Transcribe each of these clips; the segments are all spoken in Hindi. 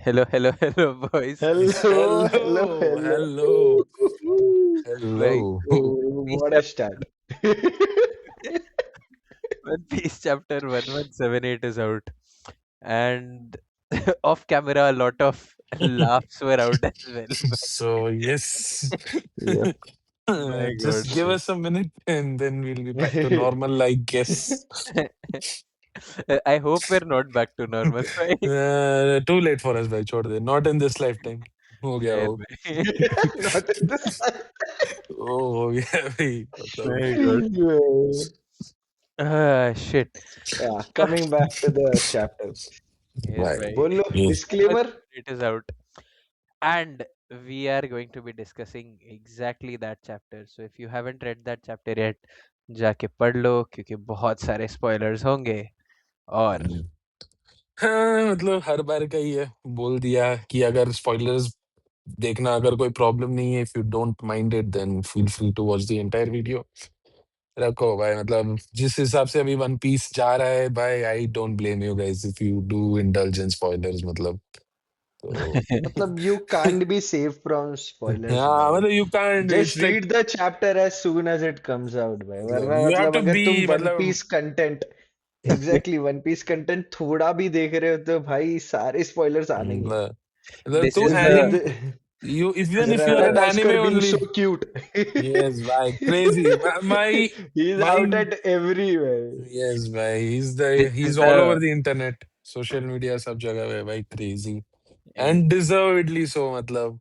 Hello, boys. Hello, hello, Hello, hello. hello, Like, hello. Piece What a start. One Piece chapter 1178 is out, and off camera, a lot of laughs were out as well. So, yes, Yep. My God, just give us a minute and then we'll be back to normal, I guess. I hope we're not back to normal, right? Too late for us, bhai. छोड़ दे. Not in this lifetime. हो गया Yeah, वो. bhai. Not in this time. हो गया भाई. मतलब. My God. Shit. Yeah, coming back to the chapter. Yes, Right. bhai. Bolo, Yes. disclaimer. It is out. And we are going to be discussing exactly that chapter. So if you haven't read that chapter yet, जाके पढ़ लो क्योंकि बहुत सारे spoilers होंगे और हाँ, मतलब हर बार का ही है. बोल दिया कि अगर स्पॉयलर्स देखना अगर कोई प्रॉब्लम नहीं है, if you don't mind it then feel free to watch the entire video. रखो भाई, मतलब जिस हिसाब से अभी वन पीस जा रहा है भाई, I don't blame you guys if you do indulge in spoilers. मतलब तो मतलब you can't be saved from spoilers, हाँ, भाई. मतलब you can't. Just it's like read the chapter as soon as it comes out, भाई. मतलब वरना यू हैव मतलब टू अगर बी तुम One मतलब Piece content exactly One Piece content थोड़ा भी देख रहे हो तो भाई सारे स्पॉयलर्स आने ही हैं. मतलब this तू is The, the एनिम the, you even if you are Rana an anime Tusker being only. so cute. Yes, भाई, crazy. He's My out at everywhere. yes, भाई, this is he's all over the the internet, social media सब जगह है भाई, crazy yes, and deservedly so. मतलब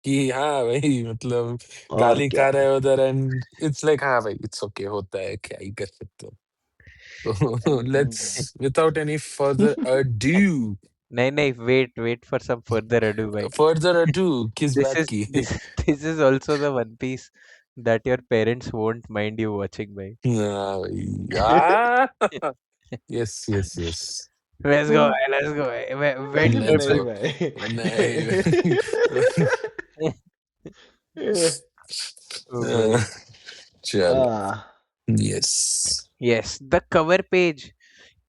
कि हाँ भाई, मतलब और गाली क्या. खा रहे हैं उधर and it's like हाँ भाई, it's okay, होता है, क्या ही कर सकते हो. तो let's without any further ado, नहीं wait for some further ado भाई. further ado, किस This बात is की. this this is also the One Piece that your parents won't mind you watching भाई. हाँ भाई, ah, yes, yes, yes. Let's go, भाई, let's go. Wait Let's नहीं go. भाई. नहीं. oh boy. चलो. Ah. Yes. Yes, the cover page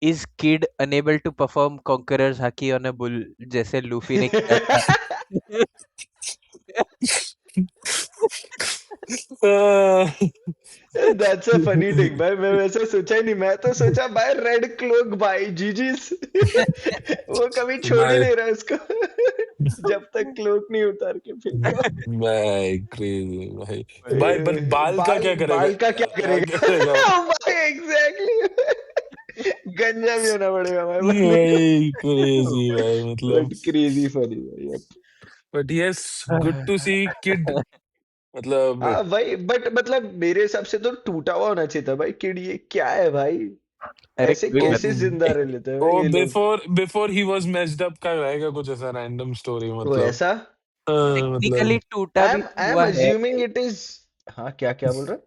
is Kid unable to perform Conqueror's Haki on a bull जैसे लूफी ने किया था. Ah, That's a funny thing भाई. मैं वैसे सोचा ही नहीं. मैं तो सोचा भाई रेड क्लोक भाई जीजीस. वो कभी छोड़ ही भाई नहीं रहा उसको. जब तक क्लोक नहीं उतार के फेंका. भाई क्रेजी भाई. भाई, भाई पर बाल का क्या करेगा. बाल का क्या क्या करेगा. करेगा. भाई एग्जैक्टली. गंजा भी होना पड़ेगा भाई बनने का. भाई क्रेजी भाई, मतलब. बट क्रेजी फनी भाई. But yes, good to see kid. मतलब हाँ भाई बट मतलब मेरे हिसाब से तो टूटा हुआ होना चाहिए था भाई. किड ये क्या है भाई. अरे ऐसे कोई बात कैसे जिंदा रह लेते हैं भाई ओ ये लोग. Before he was messed up का रहेगा कुछ ऐसा रैंडम स्टोरी. वो मतलब ऐसा. टेक्निकली मतलब टूटा भी आई एम हुआ है. Assuming it is. हाँ क्या क्या बोल रहा.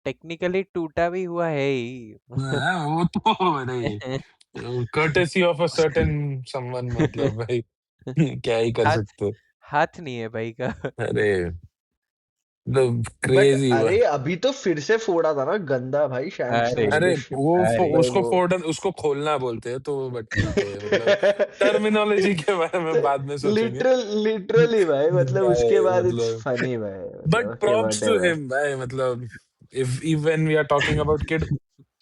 टेक्निकली टूटा भी हुआ है ही. हाँ, वो तो अरे courtesy of a certain someone. मतलब भाई क्या ही कर हाथ सकते हो. हाथ नहीं है भाई का. अरे मतलब बट क्रेजी. अरे अभी तो फिर से फोड़ा था ना गंदा भाई शैंक्स ने अरे उसको अरे शिप. भाई उसको वो. फोड़न उसको खोलना बोलते हैं तो. बट ठीक है, मतलब टर्मिनोलॉजी के बारे में बाद में सोचेंगे. लिटरली भाई मतलब उसके भाई बाद इट्स मतलब फनी भाई बट मतलब okay props to whatever. Him भाई. मतलब if even we are talking about kid,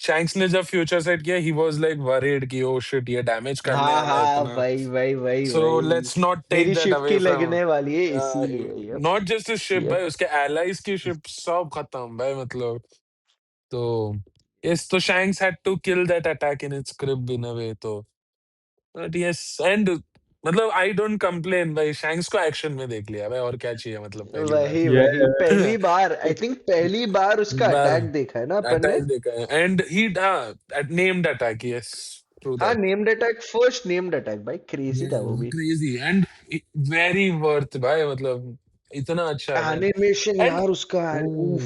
Shanks ने जब फ्यूचर सेट किया ही वाज लाइक वरीड कि ओ शिट, ये डैमेज करने हाँ वाला है हाँ इतना. भाई भाई भाई So भाई. let's not take मेरी that शिप away की from. लगने वाली है इसीलिए. Yup. Not just his ship भाई, यप. उसके allies की ship सब खत्म भाई. मतलब तो yes, तो Shanks had to kill that attack in its crib in a way. तो but yes, and मतलब I don't complain भाई. Shanks को एक्शन में देख लिया भाई, और क्या चाहिए मतलब पहली बार. वही Yeah. वही पहली बार आई थिंक पहली बार उसका बार अटैक देखा है ना अपन ने. अटैक देखा है and he named attack. Yes, true हाँ that. Named attack first named attack भाई क्रेजी था वो भी. क्रेजी एंड वेरी वर्थ भाई. मतलब इतना अच्छा अटैक. एनिमेशन And यार उसका. उफ. ooh,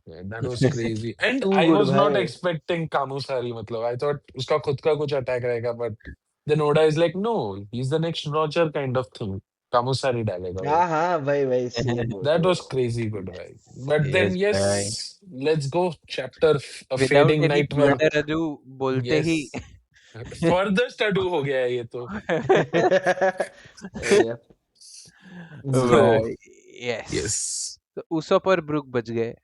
man, that was crazy. And too I good was not भाई. expecting Kamusari. मतलब I thought उसका खुद का कुछ attack रहेगा, but then Oda is like, no, he's the next Roger kind of thing. Kamusari डालेगा वो. हाँ हाँ भाई भाई सेम वो That तो. was crazy good, right? But then Yes, भाई. yes, let's go chapter a Without fading any night में. further ado बोलते ही Yes. फर्दर स्टडू हो गया है ये तो। Yeah. So भाई यस, yes, तो उसप और ब्रूक बच गए,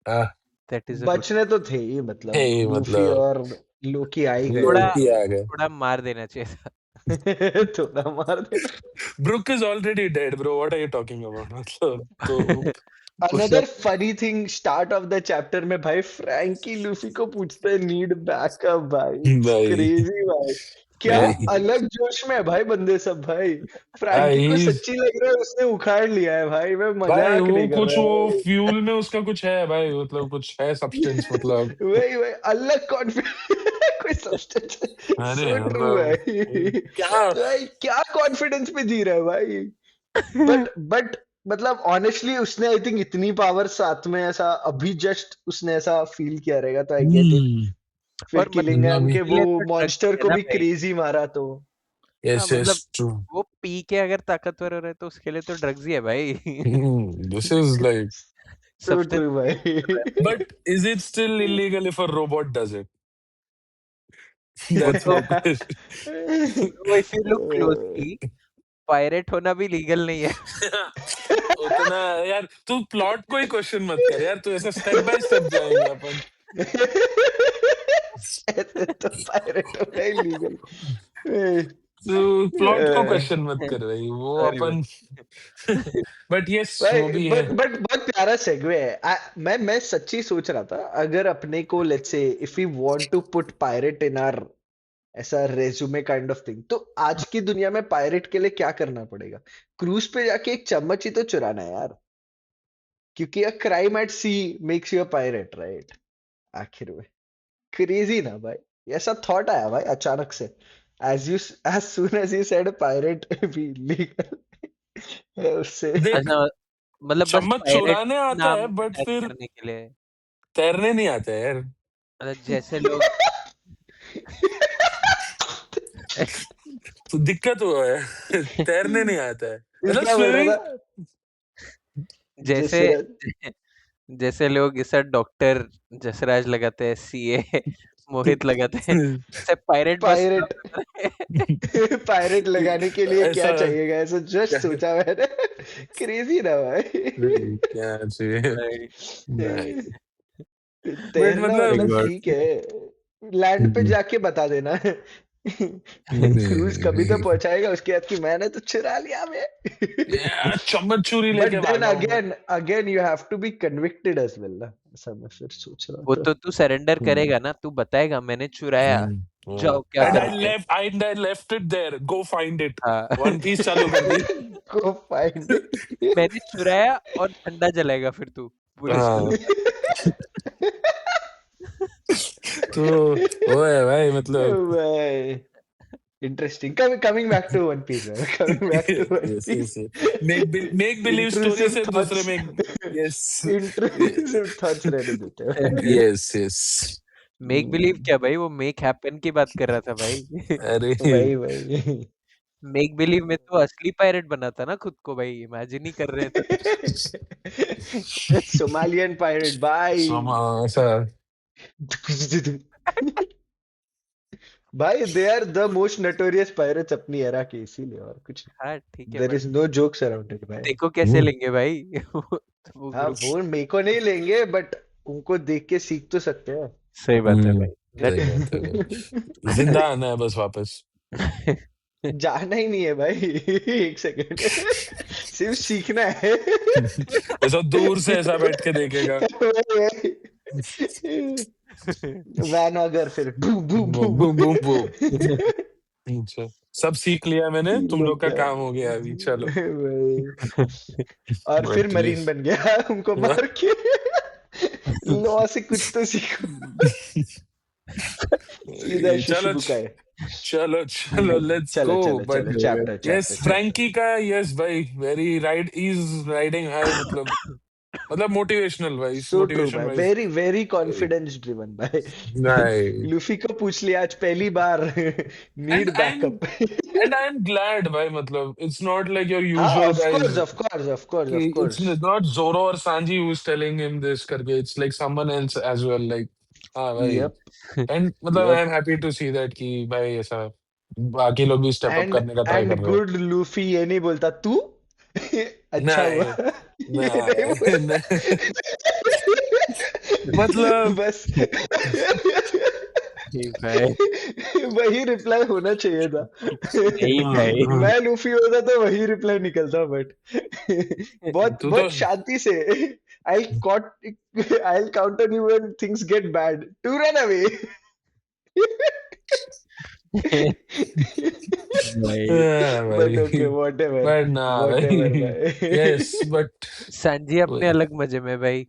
ah, that is a good. बचने तो थे ही, मतलब hey, लूफी मतलब और लोकी आ ही गए थोड़ा थे। लोकी आ गए। थोड़ा मार देना चाहिए था। थोड़ा मार देना। Brook is already dead, bro. What are you talking about? मतलब तो another funny thing, start of the chapter में भाई फ्रैंकी लूफी को पूछते हैं नीड बैकअप, भाई भाई क्रेजी भाई, क्या भाई अलग जोश में है भाई बंदे सब भाई। फ्रैंकी को भाई सच्ची लग रहा है उसने उखाड़ लिया है भाई, मैं भाई मजाक वो नहीं कर कुछ रहा वो भाई। फ्यूल में उसका कुछ है भाई, मतलब कुछ है सब्सटेंस मतलब। वही वही अलग कॉन्फिडेंस कोई सब्सटेंस। अरे सो ट्रू मतलब भाई। क्या भाई क्या कॉन्फिडेंस पे जी रहा है भाई। बट मतलब ऑनेस्टली उसने आई थिंक इतनी पावर साथ में ऐसा अभी जस्ट उसने ऐसा फील किया रहेगा, तो आई गेट इट। हम्म फिर और मतलब किलिंगहैम अभी के उसके वो लिए तो ड्रग्स मॉन्स्टर है को ना भी भाई। क्रेजी मारा तो। हाँ यस यस मतलब ट्रू। वो पी के अगर ताकतवर हो रहा है तो उसके लिए तो ड्रग्स ही है भाई। This is like, so substance true भाई। कर रहा है बट इज इट स्टिल भाई। Illegal if a robot does it? वो दैट्स तो माय क्वेश्चन। वो if you look closely, pirate होना भी लीगल नहीं है। उतना यार तू प्लॉट को ही क्वेश्चन मत कर यार, तू ऐसा स्टेप बाय स्टेप जाएंगे अपन। ऐसे तो पायरेट होना इलीगल। तू प्लॉट को क्वेश्चन मत कर भाई, वो सॉरी अपन। भाई। बट यस भाई वो भी है। बट बहुत प्यारा सेगवे है। मैं सच्ची सोच रहा था, अगर अपने को let's say if we want to put pirate in our ऐसा रेज्यूमे काइंड ऑफ थिंग, तो आज की दुनिया में पायरेट के लिए क्या करना पड़ेगा? क्रूज पे जाके एक चम्मच ही तो चुराना है यार, क्योंकि a crime at sea makes you a pirate, right? आखिर में क्रेजी ना भाई, ऐसा थॉट आया भाई अचानक से, as soon as you said pirate भी लीगल है उससे। देख, अच्छा मतलब बस चम्मच पायरेट चुराने आता नाम है बट अटैच फिर करने के लिए, तैरने नहीं आता है यार। मतलब जैसे लोग तो दिक्कत वो है। तैरने नहीं आता है, ये मतलब क्या बोल रहा स्विमिंग। था? जैसे जसराज। जैसे लोग इस डॉक्टर जसराज लगाते हैं, सीए मोहित लगाते हैं, ऐसे पायरेट बस पायरेट। नाम लगाते हैं। पायरेट लगाने के लिए क्या ऐसा चाहिएगा, ऐसा जस्ट सोचा मैंने। क्रेजी ना भाई। क्या चाहिए भाई भाई? बट तैरना माय मतलब मतलब गॉड। ठीक है, लैंड पे जाके बता देना। क्रूज कभी तो पहुंचाएगा उसके बाद कि मैंने तो चुरा लिया मैं। यार चम्मच छुरी बट लेके देन भागा हूँ मैं। Again again you have to be convicted as well ना, ऐसा मैं फिर सोच रहा वो था। तो तू सरेंडर हम्म, करेगा ना, तू बताएगा मैंने चुराया, जाओ क्या एंड करोगे। I left it there, go find it. हाँ। वन पीस चालू कर दी। गो फाइंड इट। मैंने चुराया और ठंडा जलाएगा फिर तू पूरे स्कूल हाँ तो वो है भाई मतलब। भाई interesting, coming back to one piece man. Coming back to one yes piece. Yes, make believe story Intrusive से दूसरे thoughts. में। यस Intrusive thoughts रहने देते हैं भाई। Yes yes. मेक बिलीव क्या भाई, वो मेक हैपन की बात कर रहा था भाई। अरे वही वही। मेक बिलीव में तो असली पायरेट बनाता ना खुद को भाई, इमेजिन ही कर रहे हैं तो। Somalian pirate भाई। ऐसा भाई they are the most notorious pirates अपनी एरा के, इसीलिए और कुछ हाँ ठीक नहीं। है, There but is no jokes around it भाई। देखो कैसे लेंगे भाई। वो हाँ ग्रुप। वो मेरे को नहीं लेंगे, बट उनको देख के सीख तो सकते हैं। सही बात है भाई, सही लेट। बात है, जिंदा आना है बस वापस। जाना ही नहीं है भाई। एक सेकंड, सिर्फ सीखना है। ऐसा दूर से ऐसा बैठ के देखेगा। वैन अगर फिर बू बू बू बूम बू। Boom boom boom. अच्छा, सब सीख लिया मैंने, तीन तुम लोग लोग का का काम हो गया अभी, चलो। भाई। और फिर मरीन एटलीस्ट बन गया उनको मार के। लॉ से कुछ तो सीखो, सीधा चलो शिशिबुकाई। चलो चलो लेट्स चलो गो। चलो बट चलो, chapter yes chapter chapter. Franky का, यस भाई very ride is riding high, मतलब motivational wise, so true motivation भाई, wise. Very very confidence driven भाई। नहीं, लूफी को पूछ लिया आज पहली बार। And need backup. I am glad भाई, मतलब इट्स नॉट लाइक योर हाँ usual of course guys of course of course कि of it's course. Not Zoro or Sanji who's telling him this करके, it's like someone else as well, like हाँ भाई। यप एंड मतलब I yup am happy to see that कि भाई ऐसा बाकी लोग भी स्टेप अप एंड करने का ट्राई एंड कर रहे हैं। गुड लूफी ये नहीं बोलता तू अच्छा हुआ नहीं ये नहीं नहीं बोलता नहीं, मतलब बस नहीं भाई, वही रिप्लाई होना चाहिए था नहीं भाई। मैं लूफी होता तो वही रिप्लाई निकलता बट बहुत तू तो बहुत शांति से I'll caught I'll counter you when things get bad to run away भाई, but भाई okay whatever बट ना whatever भाई। भाई यस बट सांजी अपने अलग मजे में भाई।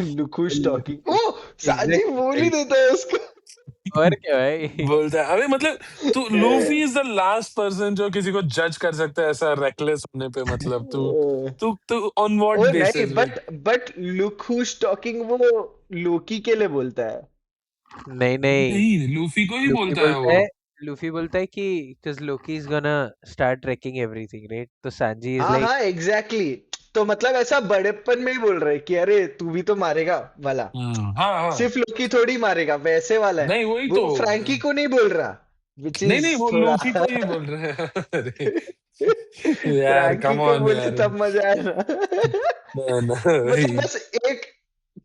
लुकू स्टॉकिंग ओ साजी एग्जैक्टली बोल ही भाई, देता है उसको और क्या भाई। बोलता है अबे मतलब तू Luffy is the last person जो किसी को जज कर सकता है ऐसा रेकलेस होने पे, मतलब तू तू तू ऑन व्हाट ओ नहीं basis like. But look who's talking वो लोकी के लिए बोलता है नहीं नहीं, नहीं लूफी को ही लूफी बोलता है बोलता वो। है, लूफी बोलता है कि because Loki is gonna start wrecking everything, right? तो सांजी is हाँ like, हाँ एग्जैक्टली exactly. तो मतलब ऐसा बड़ेपन में ही बोल रहे कि अरे तू भी तो मारेगा वाला हाँ हाँ। सिर्फ लोकी थोड़ी मारेगा वैसे वाला है नहीं वही वो तो। फ्रैंकी को नहीं बोल रहा विच नहीं इज नहीं वो थोड़ा लूफी को ही बोल रहे हैं। अरे यार फ्रैंकी कम को ऑन बोले यार। तब मजा आया ना ना ना मतलब भाई। बस एक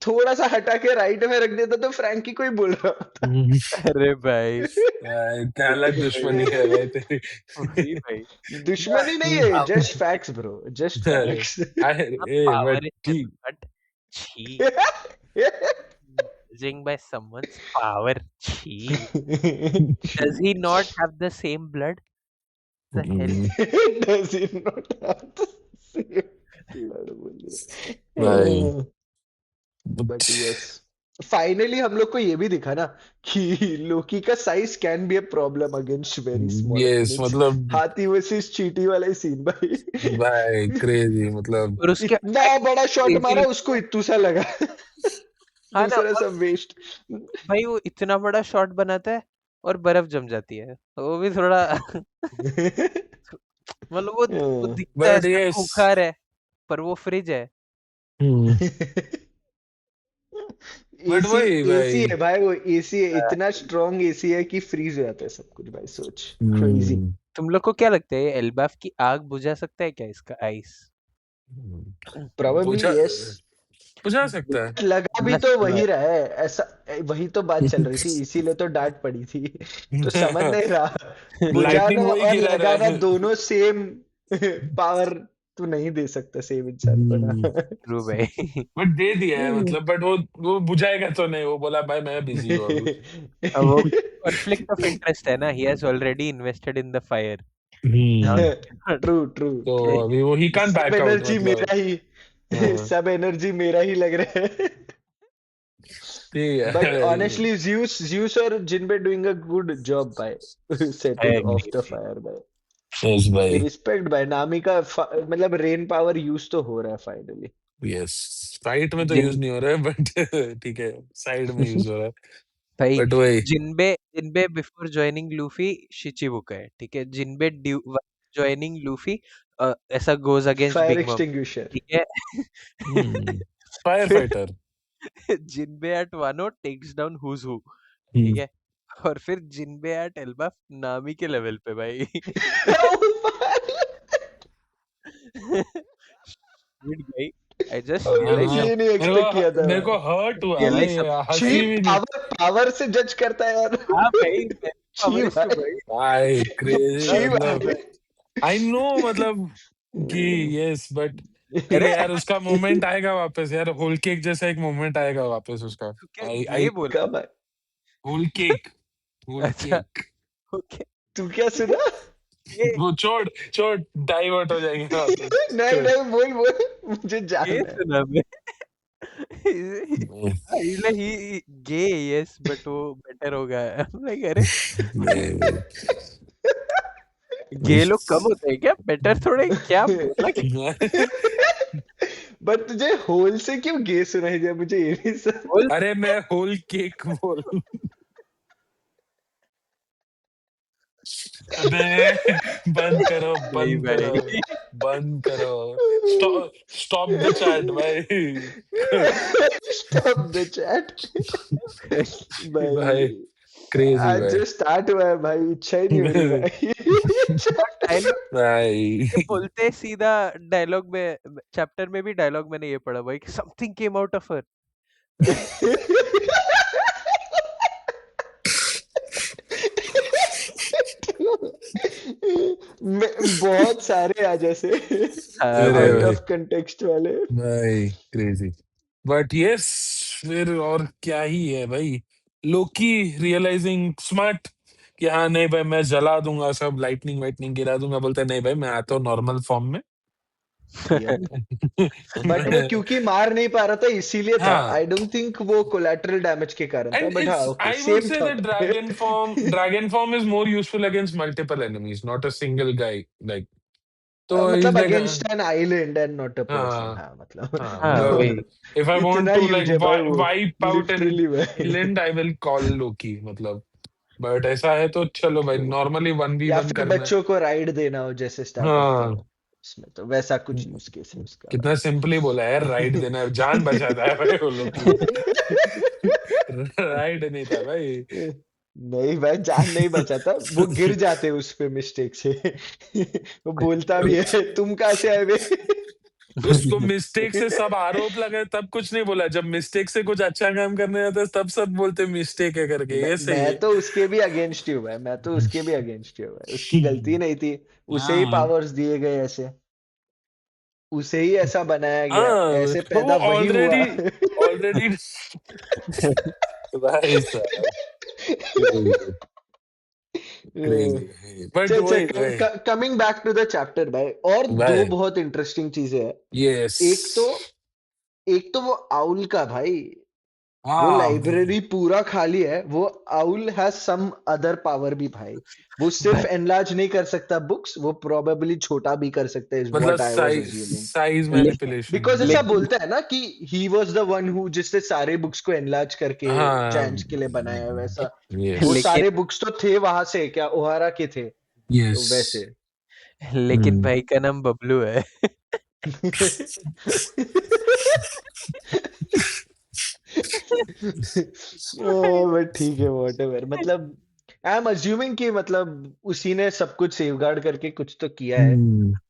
थोड़ा सा हटा के राइट में रख देता तो फ्रैंकी को ही बोल रहा होता अरे भाई, क्या अलग ओके भाई, दुश्मनी है भाई तेरी। वही भाई। दुश्मनी नहीं है जस्ट फैक्ट्स ब्रो जस्ट अरे facts A Power but is ठीक। nothing but chi. Judging by someone's power, chi. Does he not have the same blood? The hell? Does he not have the same blood भाई बोलिए बट यस फाइनली हम लोग को ये भी दिखा ना कि लोकी का size can be a problem against very small yes opponents मतलब हाथी वर्सेस चींटी वाला ही सीन भाई भाई क्रेजी मतलब। और उसके इतना बड़ा शॉट मारा crazy, उसको इतू सा लगा हाँ ना, दूसरा और सब वेस्ट भाई वो इतना बड़ा शॉट बनाता है और बर्फ जम जाती है, वो भी थोड़ा मतलब वो दिखता है बट ऐसा यस। खूंखार है, पर वो फ्रिज है। बट एसी वही एसी भाई। है भाई वो एसी है इतना स्ट्रॉन्ग एसी है कि फ्रीज हो जाता है सब कुछ भाई सोच क्रेजी हम्म, तुम लोग को क्या लगता है, एल्बाफ की आग बुझा सकता है क्या इसका आइस? प्रोबेबली पूछा यस पूछा सकता है। बट लगा भी बस तो भाई। वही रहा है ऐसा वही तो बात चल रही थी इसीलिए तो डांट पड़ी थी तो समझ नहीं रहा बुझाना लाइटनिंग वही और गिरा रहा लगाना है। दोनों सेम पावर तो नहीं दे सकता सेम इंसान को ना ट्रू भाई। बट दे दिया है मतलब, बट वो बुझाएगा तो नहीं, वो बोला भाई मैं बिजी हूँ अभी। अब वो कॉन्फ्लिक्ट ऑफ इंटरेस्ट है ना, he has already invested in the fire. Now hmm, true true तो ट्रू अभी वो ही कांट सब बैक आउट एनर्जी मतलब। मेरा ही हाँ, सब एनर्जी मेरा ही लग रहा है ठीक है बट भाई। ऑनेस्टली ज्यूस और Jinbe doing a good job by I setting of agree the भाई। फायर बाय यस भाई। रिस्पेक्ट भाई नामी का मतलब रेन पावर यूज तो हो रहा है फाइनली यस फाइट में तो यूज जिन नहीं हो रहा है बट ठीक है साइड में यूज हो रहा है। भाई, बट वही। जिनबे जिनबे बिफोर जॉइनिंग लूफी शिचिबुका है, ठीक है। जिनबे जॉइनिंग लूफी ऐसा गोज अगेंस्ट फायर बिग मम, एक्सटिंग्विशर ठीक है। फायर फिर fighter. जिनबे eight वानो takes down whose हू, ठीक हम्म, है। और फिर जिनबे एट एल्बा नामी के लेवल पे भाई। Shit, भाई, I just realized मैं- ये नहीं मेरे एक्सपेक्ट किया था मेरे भाई को हर्ट हुआ realized भाई, something छी हंसी भी नहीं। पावर पावर से जज करता है यार हाँ भाई, मैं छी पावरिस्ट हूँ भाई भाई। भाई क्रेजी छी मतलब। भाई आई नो मतलब कि यस बट ठीक अरे है यार, उसका मोमेंट आएगा वापस यार, होल केक जैसा एक मोमेंट आएगा वापस उसका। तू क्या आई गे आई बोला? कब है होल केक। होल अच्छा, केक। ओके। तू क्या सुना ये वो छोड़ छोड़, डाइवर्ट हो जाएंगे वापस, नहीं छोड़। नहीं बोल बोल मुझे ये जानना है सुना मैं। He's like he gay, yes, but वो better होगा। I'm like अरे गे लोग कम होते हैं क्या? बेटर थोड़े क्या बोला कि बट तुझे होल से क्यों गे सुनाई दिया मुझे ये नहीं समझ बोल अरे मैं होल केक बोल। अबे बंद करो, नहीं बंद करो, भाई। बंद करो। स्टॉप, स्टॉप द चैट भाई। Stop the chat. भाई भाई क्रेजी आज भाई। जो स्टार्ट हुआ है भाई, इच्छा ही नहीं हो रही भाई। और डायलॉग भाई ये बोलते सीधा डायलॉग में, चैप्टर में भी डायलॉग मैंने ये पढ़ा भाई कि something came out of her. बहुत सारे आ जैसे हाँ अरे आउट भाई। भाई, ऑफ कंटेक्स्ट वाले। भाई क्रेजी। बट यस, फिर और क्या ही है भाई। लोकी रियलाइजिंग स्मार्ट कि हाँ नहीं भाई मैं जला दूंगा सब, लाइटनिंग वाइटनिंग गिरा दूंगा। बोलता है नहीं भाई मैं आता हूँ नॉर्मल फॉर्म में। यप। बट वो क्योंकि मार नहीं पा रहा था इसीलिए था, हाँ, आई डोंट थिंक वो कोलैटरल डैमेज के कारण था, and बट हाँ it's okay I would same say that thought. dragon form is more useful against multiple enemies, not a single guy. Like तो he's मतलब like against an island and not a person, हाँ हाँ मतलब हाँ हाँ मतलब वही। if I want इतना to यूज like है भाई वो, wipe out an लिटरली भाई। island I will call Loki मतलब। बट ऐसा है तो चलो भाई नॉर्मली वन वी या वन फिर करना है। बच्चों को राइड देना हो जैसे स्टार्टअप का हाँ, उसमें, तो वैसा कुछ यूज केस है उसका कितना सिंपली बोला है, राइट देना है, जान बचाता है भाई वो लोकी। राइट नहीं था भाई। नहीं भाई जान नहीं बचाता, वो गिर जाते उस पे मिस्टेक से। वो बोलता भी है तुम कहाँ से आए बे। उसको मिस्टेक से सब आरोप लगे तब कुछ नहीं बोला, जब मिस्टेक से कुछ अच्छा काम करने जाता है तब सब बोलते मिस्टेक है करके, ये सही मैं है। तो उसके भी अगेंस्ट ही हूँ भाई, मैं तो उसके भी अगेंस्ट ही हूँ भाई, उसकी गलती नहीं थी, उसे ही हाँ पावर्स दिए गए ऐसे, उसे ही ऐसा बनाया गया, हाँ, ऐसे तो वो पैदा वही हुआ। ऑलरेडी ऑलरेडी भाई साहब क्रेजी, क्रेजी बट चल वही चल, भाई। Coming back to the chapter भाई, और दो भाई बहुत इंटरेस्टिंग चीजें हैं। यस, एक तो एक तो वो आउल का भाई, वो हाँ लाइब्रेरी पूरा खाली है, वो owl has some other power भी भाई, वो सिर्फ भाई एनलार्ज नहीं कर सकता बुक्स, वो प्रोबेबली छोटा भी कर सकता है, इज मतलब what I was size assuming. Size लेकिन मैनिपुलेशन। बिकॉज ऐसा लेकिन बोलता है ना कि he was the one who जिसने सारे बुक्स को एनलार्ज करके हाँ चैंज के लिए बनाया है, वैसा यस, वो लेकिन सारे बुक्स तो थे वहां से, क्या ओहारा के थे, तो यस। वैसे। लेकिन भाई का नाम बबलू है। बट ठीक है व्हाटएवर, मतलब आई एम अज्यूमिंग कि मतलब उसी ने सब कुछ सेफगार्ड करके कुछ तो किया है,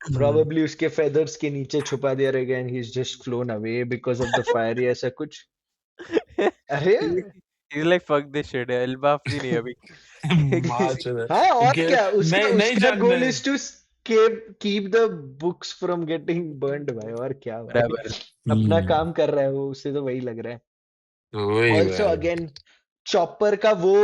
प्रोबेबली उसके फेदर्स के नीचे छुपा दिया रहेगा and he is just phloem away because of the fire या ऐसा कुछ। अरे He's like fuck this shit, Elbaf भी नहीं अभी। मार्च हाँ और क्या, उसका नहीं नहीं उसका जानना गोल है। Is to keep the books from getting burned भाई, और क्या भाई। बराबर। अपना काम कर रहा है वो, उसे तो वही लग रहा है। वही ऑल्सो भाई। अगेन चॉपर का वो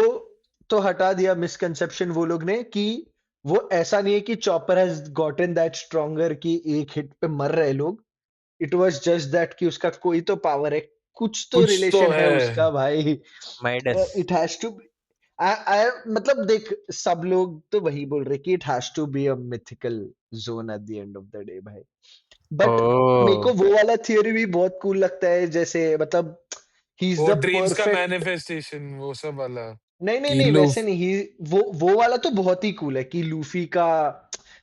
तो हटा दिया मिसकंसेप्शन वो लोग ने, कि वो ऐसा नहीं है कि chopper has gotten that stronger कि एक हिट पे मर रहे लोग, इट वाज जस्ट दैट कि उसका कोई तो पावर है, कुछ तो कुछ तो रिलेशन है है। उसका भाई। Midas. It has to, I मतलब देख सब लोग तो वही बोल रहे कि it has to be a mythical zone at the end of the day भाई, बट मेरे ओह। को वो वाला थियोरी भी बहुत कूल लगता है, जैसे मतलब ही इज वो द ड्रीम्स का परफेक्ट। मैनिफेस्टेशन वो सब वाला नहीं नहीं कि नहीं लो। वैसे नहीं ही, वो वाला तो बहुत ही कूल है कि लूफी का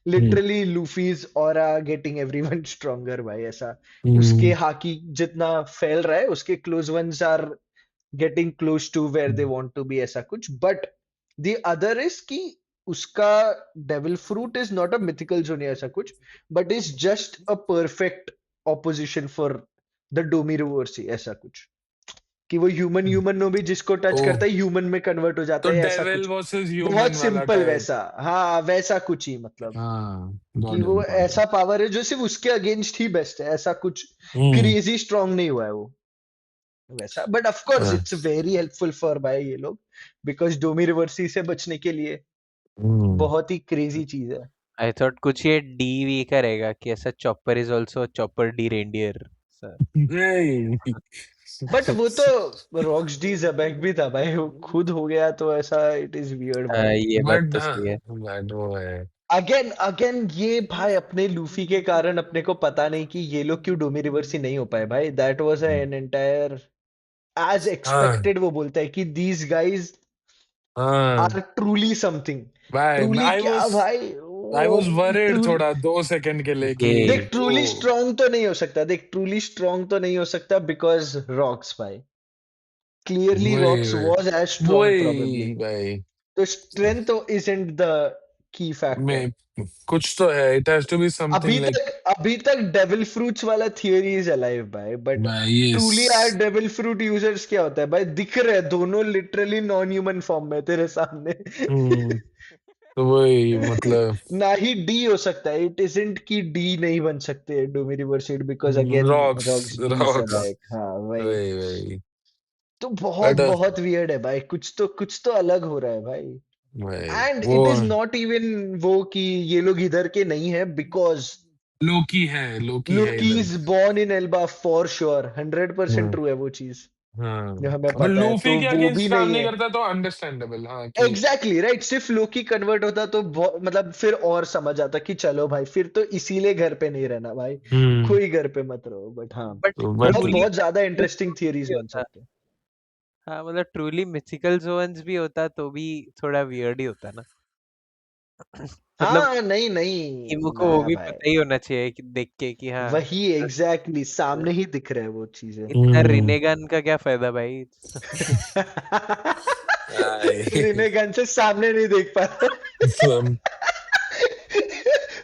hmm, literally Luffy's aura getting everyone stronger भाई, ऐसा उसके हम्म, हाकी जितना फैल रहा है, उसके close ones are getting close to where they want to be, ऐसा कुछ। बट द अदर इज कि उसका devil fruit is not a mythical zoan या ऐसा कुछ, but is just a perfect opposition for the Domi Reversi, ऐसा कुछ कि वो ह्यूमन ह्यूमन नो भी जिसको टच ओह करता है ह्यूमन में कन्वर्ट हो जाता तो है, ऐसा डेविल कुछ। वर्सेस बहुत ह्यूमन वाला सिंपल टाइप। वैसा, हाँ वैसा कुछ ही मतलब, हाँ कि गॉट इट वो गॉट इट। ऐसा पावर है जो सिर्फ उसके अगेंस्ट ही बेस्ट है, ऐसा कुछ हम्म, क्रेजी स्ट्रांग नहीं हुआ है वो वैसा। बट ऑफ कोर्स हाँ, इट्स वेरी हेल्पफुल फॉर भाई ये लोग, बिकॉज डोमी रिवर्सी से बचने के लिए हम्म, बहुत ही क्रेजी चीज है। आई थॉट कुछ ये डी वी का रहेगा कि ऐसा chopper is also chopper D reindeer sir. नहीं। बट वो तो रॉक्स डी जबैक भी था भाई, वो खुद हो गया तो ऐसा इट इज वियर्ड भाई। ये बात बट तो हाँ सही है। बट वो है। अगेन अगेन ये भाई अपने लूफी के कारण अपने को पता नहीं कि ये लोग क्यों डोमी रिवर्सी नहीं हो पाए भाई, that was an entire age हाँ एक्सपेक्टेड। वो बोलता है कि दीज गाइज हाँ आर ट्रूली समथिंग। भाई, ट्रूली क्या भाई, आई वो वाज वरीड ट्रू थोड़ा 2 सेकंड के लिए कि ये देख ओ ट्रूली स्ट्रांग तो नहीं हो सकता, देख ट्रूली स्ट्रांग तो नहीं हो सकता बिकॉज रॉक्स भाई, क्लियरली वही रॉक्स वही वाज एज स्ट्रांग प्रोबेबली। वही भाई तो strength isn't the key factor. में कुछ तो है, it has to be something like अभी तक डेविल फ्रूट्स वाला थियरी इज अलाइव भाई, बट भाई truly are devil fruit users क्या होता है भाई, दिख रहे हैं दोनों लिटरली नॉन ह्यूमन फॉर्म में तेरे सामने। हम्म, तो वही मतलब ना ही डी हो सकता है, इट इजंट की डी नहीं बन सकते Domi Reversi because again Rocks Rocks D से रॉक्स लाइक, हाँ वही। वही वही तो बहुत बट बहुत वियर्ड है भाई, कुछ तो अलग हो रहा है भाई। भाई एंड वो इट इज नॉट इवन वो कि ये लोग इधर के नहीं है, बिकॉज लोकी है लोकी इधर। Is born in Elba for sure, 100% हाँ ट्रू है वो चीज, जो हाँ, हमें अगर पता है, लूफी तो के वो भी अगेंस्ट काम नहीं नहीं है। करता तो अंडरस्टैंडेबल, हाँ कि एग्जैक्टली राइट, सिर्फ लोकी कन्वर्ट होता तो मतलब फिर और समझ आता कि चलो भाई फिर तो इसीलिए घर पे नहीं रहना भाई, हम्म, कोई घर पे मत रहो, बट हाँ बट तो बट बहुत ट्रूली बहुत ज्यादा इंटरेस्टिंग थियरीज बन होता, सकते हैं। हाँ मतलब ट्रूली मिथिकल जोन्स भी होता तो भी थोड़ा वियर्ड ही होता ना। मतलब हाँ नहीं इमू नहीं को ना वो भी भाई, पता ही होना चाहिए कि देख के कि हाँ वही एग्जैक्टली सामने ही दिख रहा है वो चीजें। इतना रिनेगन का क्या फायदा भाई। भाई रिनेगन से सामने नहीं देख पा रहा। सम-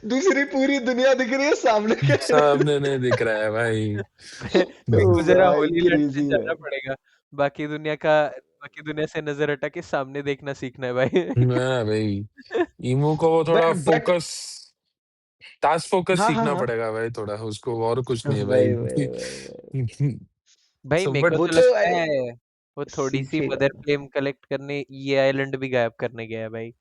दूसरी पूरी दुनिया दिख रही है, सामने क्या। सामने नहीं दिख रहा है भाई। मेरे ओ को जरा भाई होली लैंड में क्रेजी जाना भाई। पड़ेगा। बाकी दुनिया का बाकी दुनिया से नजर हटा के सामने देखना सीखना है भाई। हाँ भाई, इमू को वो थोड़ा बट फोकस, टास्क फोकस हाँ हाँ सीखना हाँ, पड़ेगा भाई थोड़ा उसको, और कुछ नहीं है वही वही भाई। वही वही, भाई सो मेरे बट को वो तो तो लगता आई है वो थोड़ी सी सीखेगा। मदर फ्लेम कलेक्ट करने ये आइलैंड भी गायब करने गया है भाई।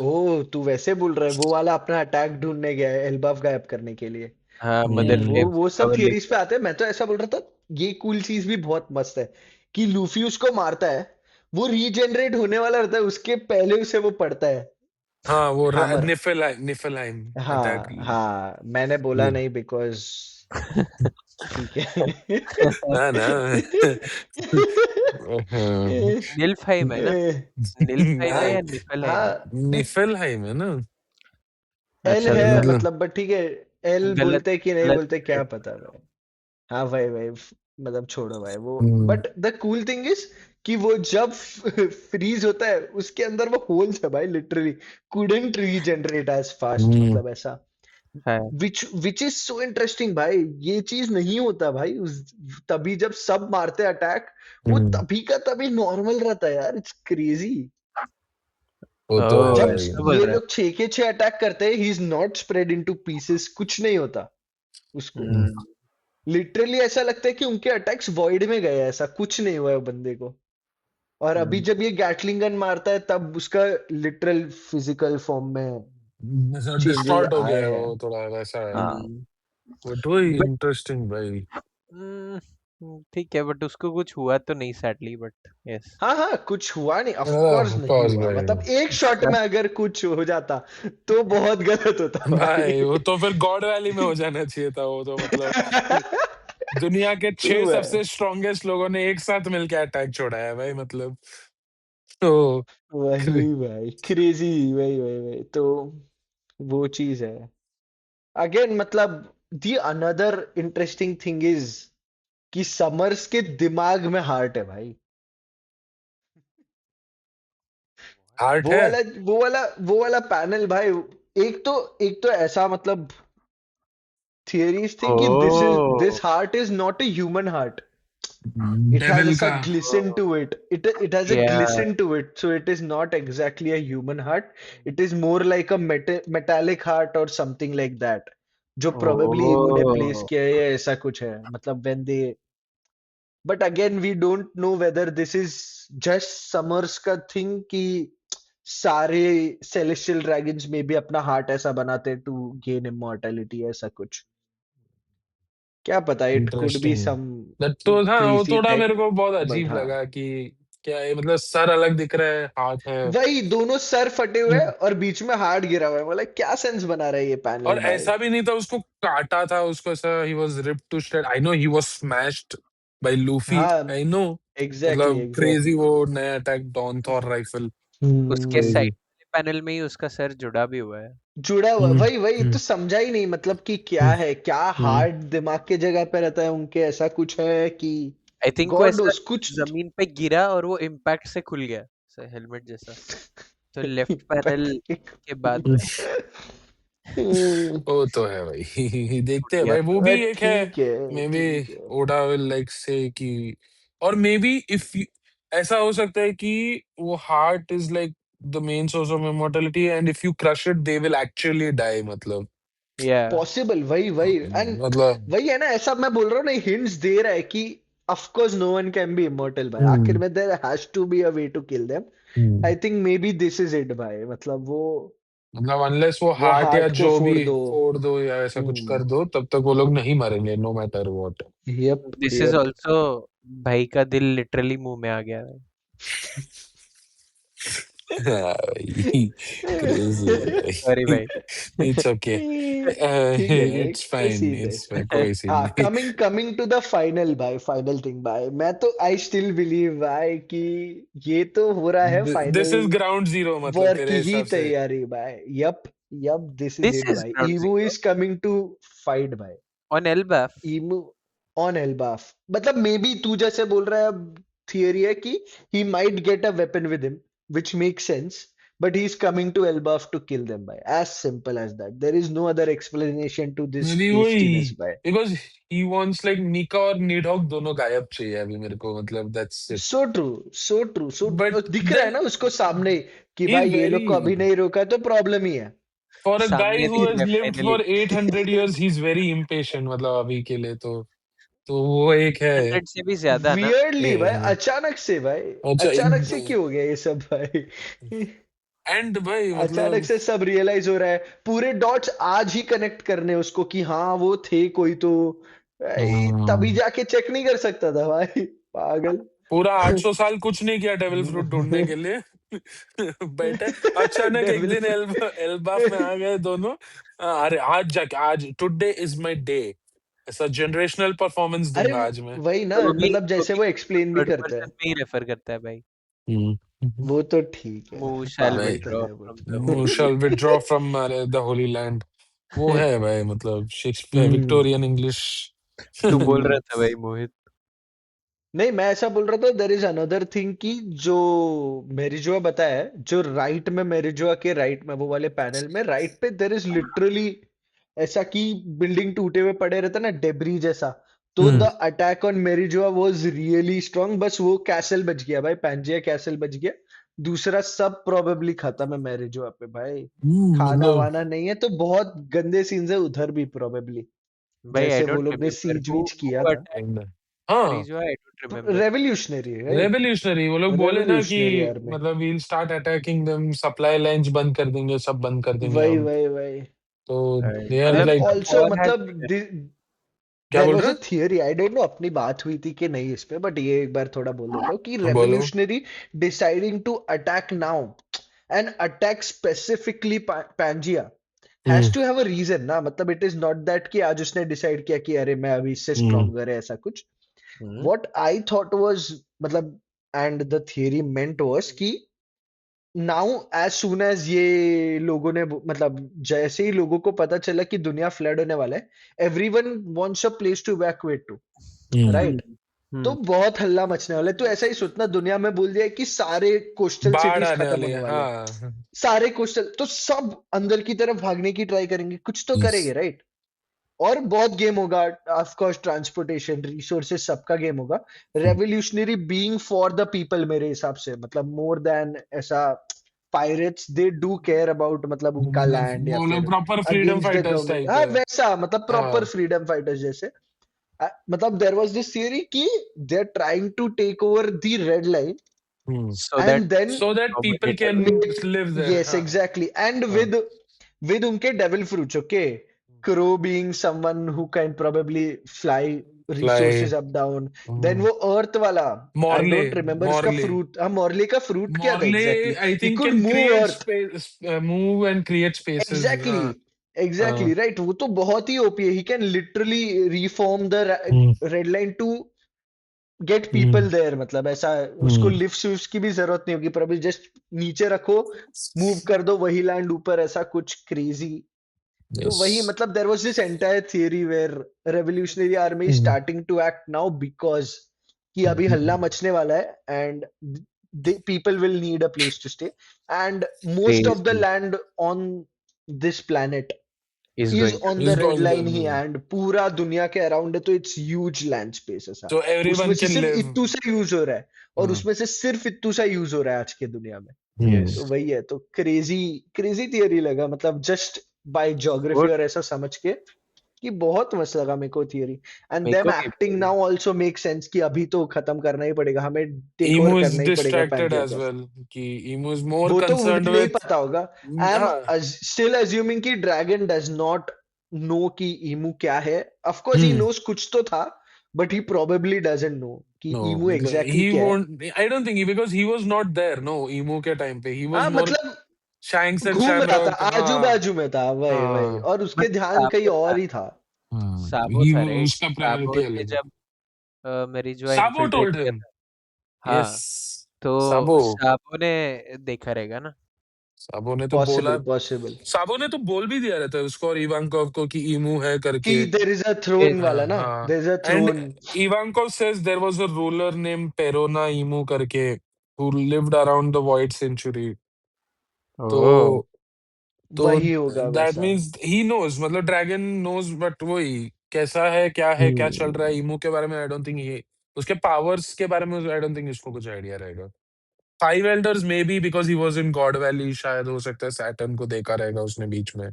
ओ तू वैसे बोल रहा है, वो वाला अपना अटैक ढूंढने गया है एल्बाफ गायब करने के लिए। हाँ मदर नहीं वो फ्लेम से वो सब पावर थियरीज लेके। पे आते हैं, मैं तो ऐसा बोल रहा था। ये कूल चीज भी बहुत मस्त है कि लूफी उसको मारता है, वो रीजनरेट होने वाला रहता है, उसके पहले उसे वो पड़ता है हाँ वो हैमर। निफलहाइम अटैक। हाँ हाँ, मैंने बोला नहीं बिकॉज ठीक है। हाँ ना। हाँ, निल्फहाइम है ना? निल्फहाइम है हाँ, या निफलहाइम है? हाँ निफलहाइम है ना। एल अच्छा है रुको मतलब मतलब, बट ठीक है, एल गलत बोलते कि नहीं गलत बोलते क्या पता भाई। हाँ भाई भाई, मतलब छोड़ो भाई वो। Hmm, but the cool thing is कि वो जब फ्रीज होता है उसके अंदर वो होल्स है भाई, literally couldn't regenerate as fast, hmm, मतलब ऐसा। है। विच इज सो इंटरेस्टिंग भाई, ये चीज नहीं होता भाई तभी जब सब मारते अटैक, वो हम्म, तभी का तभी नॉर्मल रहता है यार, इट्स क्रेजी। वो तो है ओह जब भाई। ऐसा बोल ये रहा है। लोग 6 के 6 अटैक करते हैं, he is not spread into pieces, कुछ नहीं होता उसको। हम्म, हम्म लिटरली ऐसा लगता है कि उनके अटैक्स वॉइड में गए हैं, ऐसा कुछ नहीं हुआ है बंदे को। और अभी हम्म, जब ये गैटलिंग गन मारता है तब उसका लिटरल फिजिकल फॉर्म में चेंजेस डिस्टॉर्ट हो गया आए है हैं। वो थोड़ा वैसा है। हाँ हम्म। बट वही बट इंटरेस्टिंग भाई। ठीक है बट उसको कुछ हुआ तो नहीं सैडली बट यस। हाँ हाँ, कुछ हुआ नहीं, ऑफ कोर्स ऑफ नहीं कोर्स हुआ, भाई। मतलब एक शॉट में अगर कुछ हो जाता तो बहुत गलत होता भाई। भाई वो तो फिर गॉड वैली में हो जाना चाहिए था वो तो मतलब, दुनिया के ट्रू 6 है, सबसे स्ट्रॉन्गेस्ट लोगों ने एक साथ मिलके अटैक छोड़ा है भाई मतलब। तो वही भाई क्रेजी, वही वही वही तो वो चीज है। अगेन मतलब the another interesting thing is कि समर्स के दिमाग में हार्ट है भाई। हार्ट वो है। वाला वो वाला वो वाला पैनल भाई, एक तो ऐसा मतलब थियरीज थी कि oh this heart is not a human heart, it has a devil sa का। glisten to it, it has a या glisten to it, so it is not exactly a human heart, it is more like a metallic heart or something like that, जो probably इमू ने प्लेस ओह किया है या ऐसा कुछ है, मतलब when they, but again we don't know whether this is just summers का थिंग कि सारे celestial dragons में भी अपना हार्ट ऐसा बनाते टू गेन इमॉर्टैलिटी, ऐसा कुछ, क्या पता, it could be interesting. Some but तो हाँ वो क्रेजी थोड़ा टेक, मेरे को बहुत बट अजीब हाँ लगा कि क्या है मतलब, सर अलग दिख रहा है, हाथ है। वही दोनों सर फटे हुए हैं और बीच में हार्ट गिरा हुआ है, बोला क्या सेंस बना रहा है ये और पैनल भाई। ऐसा भी नहीं था उसको काटा था उसको, ऐसा ही was ripped to shred, I know he was smashed by Luffy. हाँ, I know. एग्जैक्टली मतलब crazy एग्जैक्टली। वो नया अटैक डॉन थॉर राइफल उसके हम्म। Side crazy. वाले पैनल में ही उसका सर जुड़ा भी हुआ है। जुड़ा हुआ, हम्म वही वही तो हम्म समझा ही नहीं, मतलब कि क्या हम्म है, क्या हम्म हार्ट दिमाग के जगह पे रहता है उनके, ऐसा कुछ है कि आई थिंक वो गॉड ऐसा नोस कुछ। जमीन पे गिरा और वो इम्पैक्ट से खुल गया, हेलमेट जैसा। तो लेफ्ट पैनल के बाद में हम्म, वो तो है भाई टूट देखते हैं गया भाई वो था। भी एक है ठीक है मे बी ठीक है। ओडा विल लाइक से कि और मे बी इफ ऐसा हो सकता है कि वो heart is like the main source of immortality and if you crush it they will actually die मतलब या पॉसिबल, वही वही एंड मतलब वही है ना, ऐसा मैं बोल रहा हूँ ना, हिंट्स दे रहा है कि of course no one can be immortal भाई, आखिर हम्म में there has to be a way to kill them. Hmm I think maybe this is it भाई, मतलब मतलब अनलेस वो वो हार्ट या हार्ट को जो भी फोड़ दो। फोड़ दो या ऐसा कुछ हम्म। कर दो तब तक वो लोग नहीं मरेंगे no matter what yup this is yup. Also भाई का दिल लिटरली मुंह में आ गया है। क्रेजी है सॉरी भाई भाई। इट्स ओके ठीक है भाई, इट्स कोई फाइन सीन इट्स कोई सीन हाँ, नहीं coming coming to the final भाई, फाइनल थिंग भाई, मैं तो आई स्टिल बिलीव भाई कि ये तो हो रहा है this final is ground zero मतलब वॉर तेरे की ही हिसाब से तैयारी भाई। Yup yup, this is this it is भाई, ग्राउंड ईवो zero is coming to fight भाई। On Elbaf. Imu on Elbaf, मतलब मे बी तू जैसे बोल रहा है, थियरी है कि he might get a weapon with him, which makes sense, but he's coming to Elbaf to kill them by, as simple as that, there is no other explanation to this maybe वही hastiness by। Because he wants like Nika और नीडॉग दोनों गायब चाहिए अभी मेरे को मतलब that's it so true so true so, but दिख रहा है देन ना उसको सामने कि ही इज भाई ये लोग वेरी को अभी नहीं रोका तो प्रॉब्लम ही है। फॉर अ गाय सामने हु दिख रहा हैज है lived finally. For 800 years he is very impatient मतलब अभी के लिए तो वो एक है 100 से भी ज्यादा ना। वियर्डली भाई, ये अचानक से भाई, अच्छा अचानक से क्यों हो गया ये सब भाई? एंड भाई अचानक मतलब से सब रियलाइज हो रहा है, पूरे डॉट्स आज ही कनेक्ट करने उसको कि हाँ वो थे कोई तो भाई, तभी हाँ, जाके चेक नहीं कर सकता था भाई, पागल। पूरा 800 साल कुछ नहीं किया डेविल फ्रूट ढूंढने के लिए बैठे अचानक एक डेविल दिन एल्बाफ में आ गए दोनों अरे आज जाके आज टुडे इज माय डे ऐसा जनरेशनल परफॉर्मेंस अरे दूंगा आज मैं वही ना, मतलब वो जैसे भी वो एक्सप्लेन भी थर्ड करता पर्सन है। में ही रेफर करता है भाई। हम्म वो तो ठीक मूव है, शैल भाई पागल तो विथड्रॉ है वो from the who Holi shall land. withdraw from the Holi land वो है भाई मतलब शेक्सपियर हम्म। विक्टोरियन इंग्लिश तू बोल हम्म। रहा था भाई मोहित। नहीं, मैं ऐसा बोल रहा था, देर इज अनदर थिंग कि जो मेरिजुआ बताया है, जो राइट में, मेरिजुआ के राइट में, वो वाले पैनल में राइट पे देर इज लिटरली ऐसा कि बिल्डिंग टूटे हुए पड़े रहता ना, डेब्री जैसा। तो the attack on Mary Geoise was really strong, बस वो कैसल बच गया भाई, पैंजिया कैसल बच गया, दूसरा सब प्रोबेबली खत्म है मेरिजुआ पे भाई। खाना मतलब वाना नहीं है, तो बहुत गंदे सीन्स है उधर भी प्रोबेबली, भाई आई जैसे वो डोंट लोग ने रिमेम्बर सीज हु वीज किया हु था। अटैक्ड हाँ marriage, I don't remember. Revolutionary right, revolutionary वो लोग बोले ना कि रेवोल्यूशनरी आर्मी। मतलब we'll start attacking them supply lines बंद कर देंगे सब बंद कर देंगे वही हम वही वही। तो दे आर एंड मतलब लाइक ऑल्सो वॉर हैज मतलब बिगन। क्या देर बोल वॉज अ रहे थियरी, आई डोंट नो अपनी बात हुई थी कि नहीं इस पे, बट ये एक बार थोड़ा बोल देता हूँ कि हैं बोलो revolutionary deciding to attack now and attack specifically Pangaea has hmm to have a reason ना, मतलब इट इज नॉट दैट कि आज उसने डिसाइड किया कि अरे मैं अभी इससे हम्म स्ट्रॉन्गर है, ऐसा कुछ। हम्म। व्हाट आई थॉट वाज, मतलब and the theory meant was कि नाउ एज सून एज ये लोगों ने मतलब जैसे ही लोगों को पता चला कि दुनिया फ्लड होने वाला है, everyone wants a place to evacuate to, hmm right? Hmm. तो बहुत हल्ला मचने वाला है, तो ऐसा ही सोचना, दुनिया में बोल दिया है कि सारे कोस्टल बाढ़ सिटीज आने खत्म वाली होने है वाले हैं, हाँ सारे कोस्टल, तो सब अंदर की तरफ भागने की ट्राई करेंगे, कुछ तो यस करेंगे, राइट? और बहुत गेम होगा, ऑफ कोर्स ट्रांसपोर्टेशन रिसोर्सेस सबका गेम होगा, revolutionary being for the people मेरे हिसाब से, मतलब मोर देन ऐसा pirates, they do care about मतलब उनका मतलब लैंड या वो लोग फिर proper freedom against the fighters government, type हाँ है वैसा, मतलब प्रॉपर हाँ फ्रीडम फाइटर्स जैसे। मतलब देयर वाज दिस थियरी कि they are trying to take over the red line so that and then so that people dominate can make, live there yes हाँ exactly, and हाँ with unke devil fruits, okay, crow being someone who can probably fly fly resources up down, then वो earth वाला, I मॉर्ले don't remember उसका मॉर्ले fruit, हाँ मॉर्ले का fruit क्या था Morley exactly, I he think could can move create earth, space move and create spaces exactly हाँ exactly right, वो तो बहुत ही OP है, he can literally reform the हम्म red line to get people there, मतलब ऐसा उसको लिफ्ट की भी जरूरत नहीं होगी, पर अभी जस्ट नीचे रखो, मूव कर दो, वही लैंड ऊपर, ऐसा कुछ क्रेजी। तो यस वही मतलब there was this entire theory where revolutionary army starting to act now because कि अभी हल्ला मचने वाला है and people will need a place to stay and most of the crazy land on this planet is is going to on the is red going line ही एंड पूरा दुनिया के अराउंड है, तो इट्स ह्यूज लैंड स्पेस ऐसा। तो उसमें एवरीवन से कैन सिर्फ लिव। इत्तू सा यूज हो रहा है, और उसमें से सिर्फ इत्तू सा यूज हो रहा है आज के दुनिया में। yes तो वही है, तो क्रेजी क्रेजी थियरी लगा, मतलब जस्ट बाय ज्योग्राफी good और ऐसा समझ के कि बहुत मस्त लगा मेरे को थियरी। एंड मेरे देम को भी एक्टिंग भाई नाउ आल्सो मेक सेंस कि अभी तो खत्म करना ही पड़ेगा हमें, टेक ओवर ईमू इज करना ही पड़ेगा डिस्ट्रैक्टेड एज पैंथियर्स। वेल कि ईमू इज मोर वो तो कंसर्न्ड उन्हें नहीं विथ। पता होगा। आई एम हाँ। स्टिल अज्यूमिंग कि ड्रैगन डज नॉट नो कि ईमू क्या है। Of course he hmm knows कुछ तो था, but he probably doesn't know कि नो ईमू मतलब एग्जैक्टली ही क्या है। Won't, I don't think, because he was not there know Imu के टाइम पे, ही वाज हाँ मोर मतलब शैंक्स एंड घूम रहा था, शैमरॉक। आजू हाँ बाजू में था, वही वही, हाँ और बट उसके ध्यान कहीं साबो था और ही था। साबो ही, था राइट उसका साबो प्रायोरिटी ने अलग है। जब मेरिजवा साबो इन्फिल्ट्रेट टोल्ड किया हिम। था यस हाँ तो साबो। साबो ने देखा रहेगा ना साबो ने तो बोला, पॉसिबल पॉसिबल साबो ने तो बोल भी दिया रहता है उसको और इवांकोव को कि ईमू है कि करके। There is a yes throne वाला ना, हाँ there is a and throne. Ivankov says there was a ruler name Perona Imu करके who lived around the void century। oh तो तो वही होगा दैट वैसा। मींस ही नोज, मतलब ड्रैगन नोज, बट वही कैसा है क्या चल रहा है हम्म ईमू के बारे में, आई डोंट थिंक ये उसके पावर्स के बारे में आई डोंट थिंक इसको कुछ आइडिया रहेगा। Five elders may be because he was in God valley, शायद हो सकता है सैटर्न को देखा रहेगा उसने बीच में।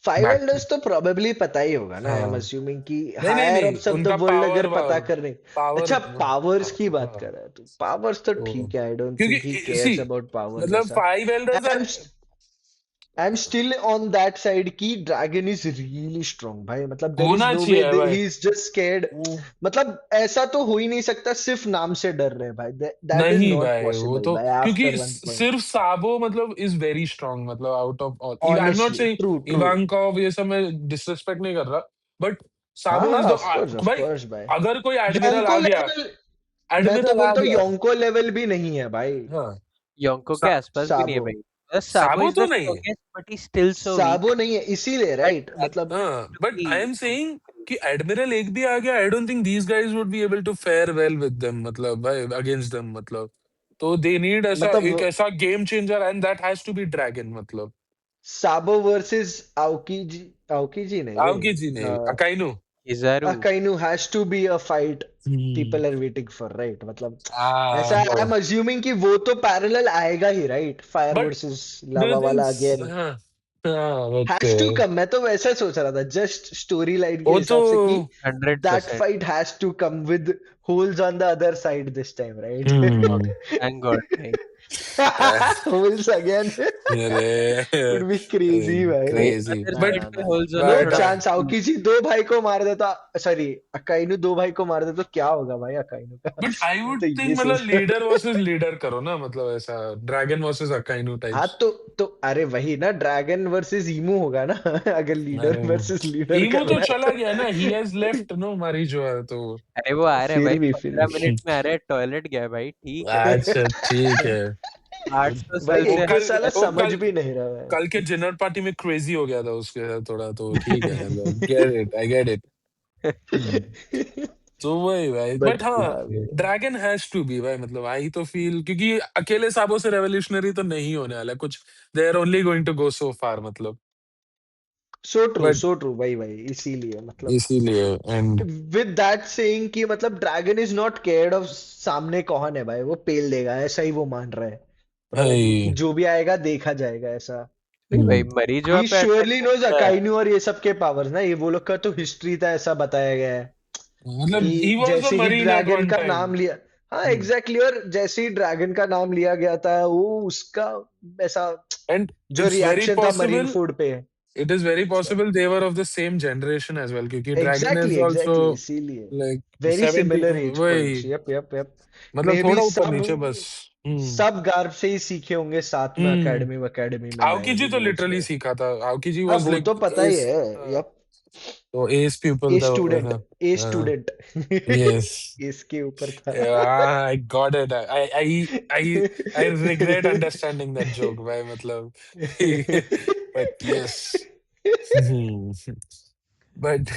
Five back. एल्डर्स तो प्रोबेबली पता ही होगा ना, आई एम हाँ अज्यूमिंग कि नहीं नहीं हायर नहीं अप्स ऑफ द उनका वर्ल्ड पावर अगर पता वावर करने। पावर। अच्छा पावर्स की बात हाँ कर रहा है, तो पावर्स तो तो ठीक है, आई डोंट थिंक ही क्योंकि सी केयर्स अबाउट पावर्स मतलब ऐसा। Five elders I am I am still on that side कि ड्रैगन इज रियली स्ट्रांग भाई, मतलब देयर इज होना नो वे चाहिए भाई। He is just scared. वो मतलब ऐसा तो हो ही नहीं सकता सिर्फ नाम से डर रहे भाई, दैट इज नहीं नॉट भाई वो पॉसिबल तो भाई क्योंकि आफ्टर वन पॉइंट। सिर्फ साबो मतलब इज वेरी स्ट्रांग, मतलब out of all, I am not honestly saying true true. Ivankov ये सब मैं डिसरिस्पेक्ट नहीं कर रहा, बट हाँ साबो इज हाँ द ऑफ भाई। कोर्स भाई। अगर कोई एडमिरल योंको आ गया, लेवल, मैं तो एडमिरल आ बोलता हूँ गया। योंको लेवल भी नहीं है भाई। हाँ योंको के सा, आसपास भी नहीं है साबो भाई बस साबो साबो इज तो द नहीं है। Strongest but he still so Sabo weak नहीं है इसीलिए बट राइट, मतलब हाँ but absolutely I am saying कि एडमिरल एक भी आ गया, I don't think these guys would be able to fare well with them, मतलब भाई अगेंस्ट देम, मतलब तो दे नीड ऐसा एक मतलब ऐसा game changer and that has to be Dragon, मतलब Sabo versus Aokiji, Aokiji नहीं रे, आओ की जी नहीं Akainu. Kizaru Akainu has to be a fight hmm people are waiting for right, मतलब आ ऐसा आई नो एम अज्यूमिंग कि वो तो पैरेलल आएगा ही right, fire but versus do you lava think. वाला अगेन हाँ हाँ बट हैज टू कम। मैं तो वैसा सोच रहा था जस्ट स्टोरी लाइन के वो तो हिसाब से कि hundred that percent fight has to come with holes on the other side this time right. Hmm thank God भाई होल्स अगेन अरे would be crazy भाई। भाई क्रेजी अदर बट साइड ना पे ना होल्स होना नो बट थोड़ा चांस, मुश्किल है आओकी जी दो भाई को मार देता, सॉरी अकाइनु दो भाई को मार देता तो क्या होगा भाई अकाइनु का। बट आई मैं वुड तो ये थिंक मतलब सोच लीडर वर्सेस लीडर करो ना, मतलब ऐसा ड्रैगन वर्सेस अकाइनु हाँ टाइप्स। तो अरे वही ना, ड्रैगन वर्सेस ईमू होगा ना। अगर लीडर अरे वर्सेस लीडर ईमो तो करना है चला तो। गया ना, ही हैज लेफ्ट नो मारिजुआ तो। अरे वो आ रहे हैं भाई फिर 15 मिनट भी में आ रहे हैं टॉयलेट गया भाई ठीक है अच्छा ठीक है। 800 साल भाई वो से एक कल साला वो समझ कल भी नहीं रहा है। कल के डिनर पार्टी में क्रेजी हो गया था उसके साथ थोड़ा, तो ठीक है, मतलब get it, I get it. तो वही भाई, बट बट हाँ हाँ ड्रैगन हैज टू बी भाई, मतलब आई तो फील क्योंकि अकेले साबों से रेवोल्यूशनरी तो नहीं होने वाला कुछ, they are only going to go so far, मतलब बट सो ट्रू भाई भाई, इसीलिए मतलब इसीलिए एंड विद दैट सेइंग कि मतलब dragon is not cared of सामने कौन है भाई, वो पेल देगा ऐसा ही वो मान रहा है, प्रोबेबली कि भाई जो भी आएगा देखा जाएगा ऐसा। नहीं भाई मरीजवा ही पे अटैक श्योरली नोज करता है अकाइनु और ये सब के पावर्स ना, ये वो लोग का तो हिस्ट्री था ऐसा बताया गया है मतलब कि ही वाज अ जैसे ही मरीन एट ड्रैगन वन का टाइम। नाम लिया, हाँ एग्जैक्टली और जैसे ही ड्रैगन का नाम लिया गया था वो उसका ऐसा एंड जो इट्स वेरी रिएक्शन था मरीन पॉसिबल, फूड पे। इट इज वेरी अच्छा possible they were of the same generation as well, क्योंकि Dragon exactly is also exactly इसीलिए लाइक वेरी 70, सिमिलर एज वही पॉइंट्स, यप यप यप। मतलब मे बी थोड़ा ऊपर सब नीचे बस। हम्म सब गार्ब से ही सीखे होंगे साथ में, हम्म अकेडमी अकेडमी में आओकी नए जी वो तो नोट्स लिटरली में। सीखा था, आओकी जी हाँ वाज वो लाइक तो पता ही इस है। यप तो एस पीपल ए था स्टूडेंट, वैसा। ए हाँ, स्टूडेंट। यस। इसके ऊपर था। I got it. I I regret understanding that joke भाई, मतलब बट यस। बट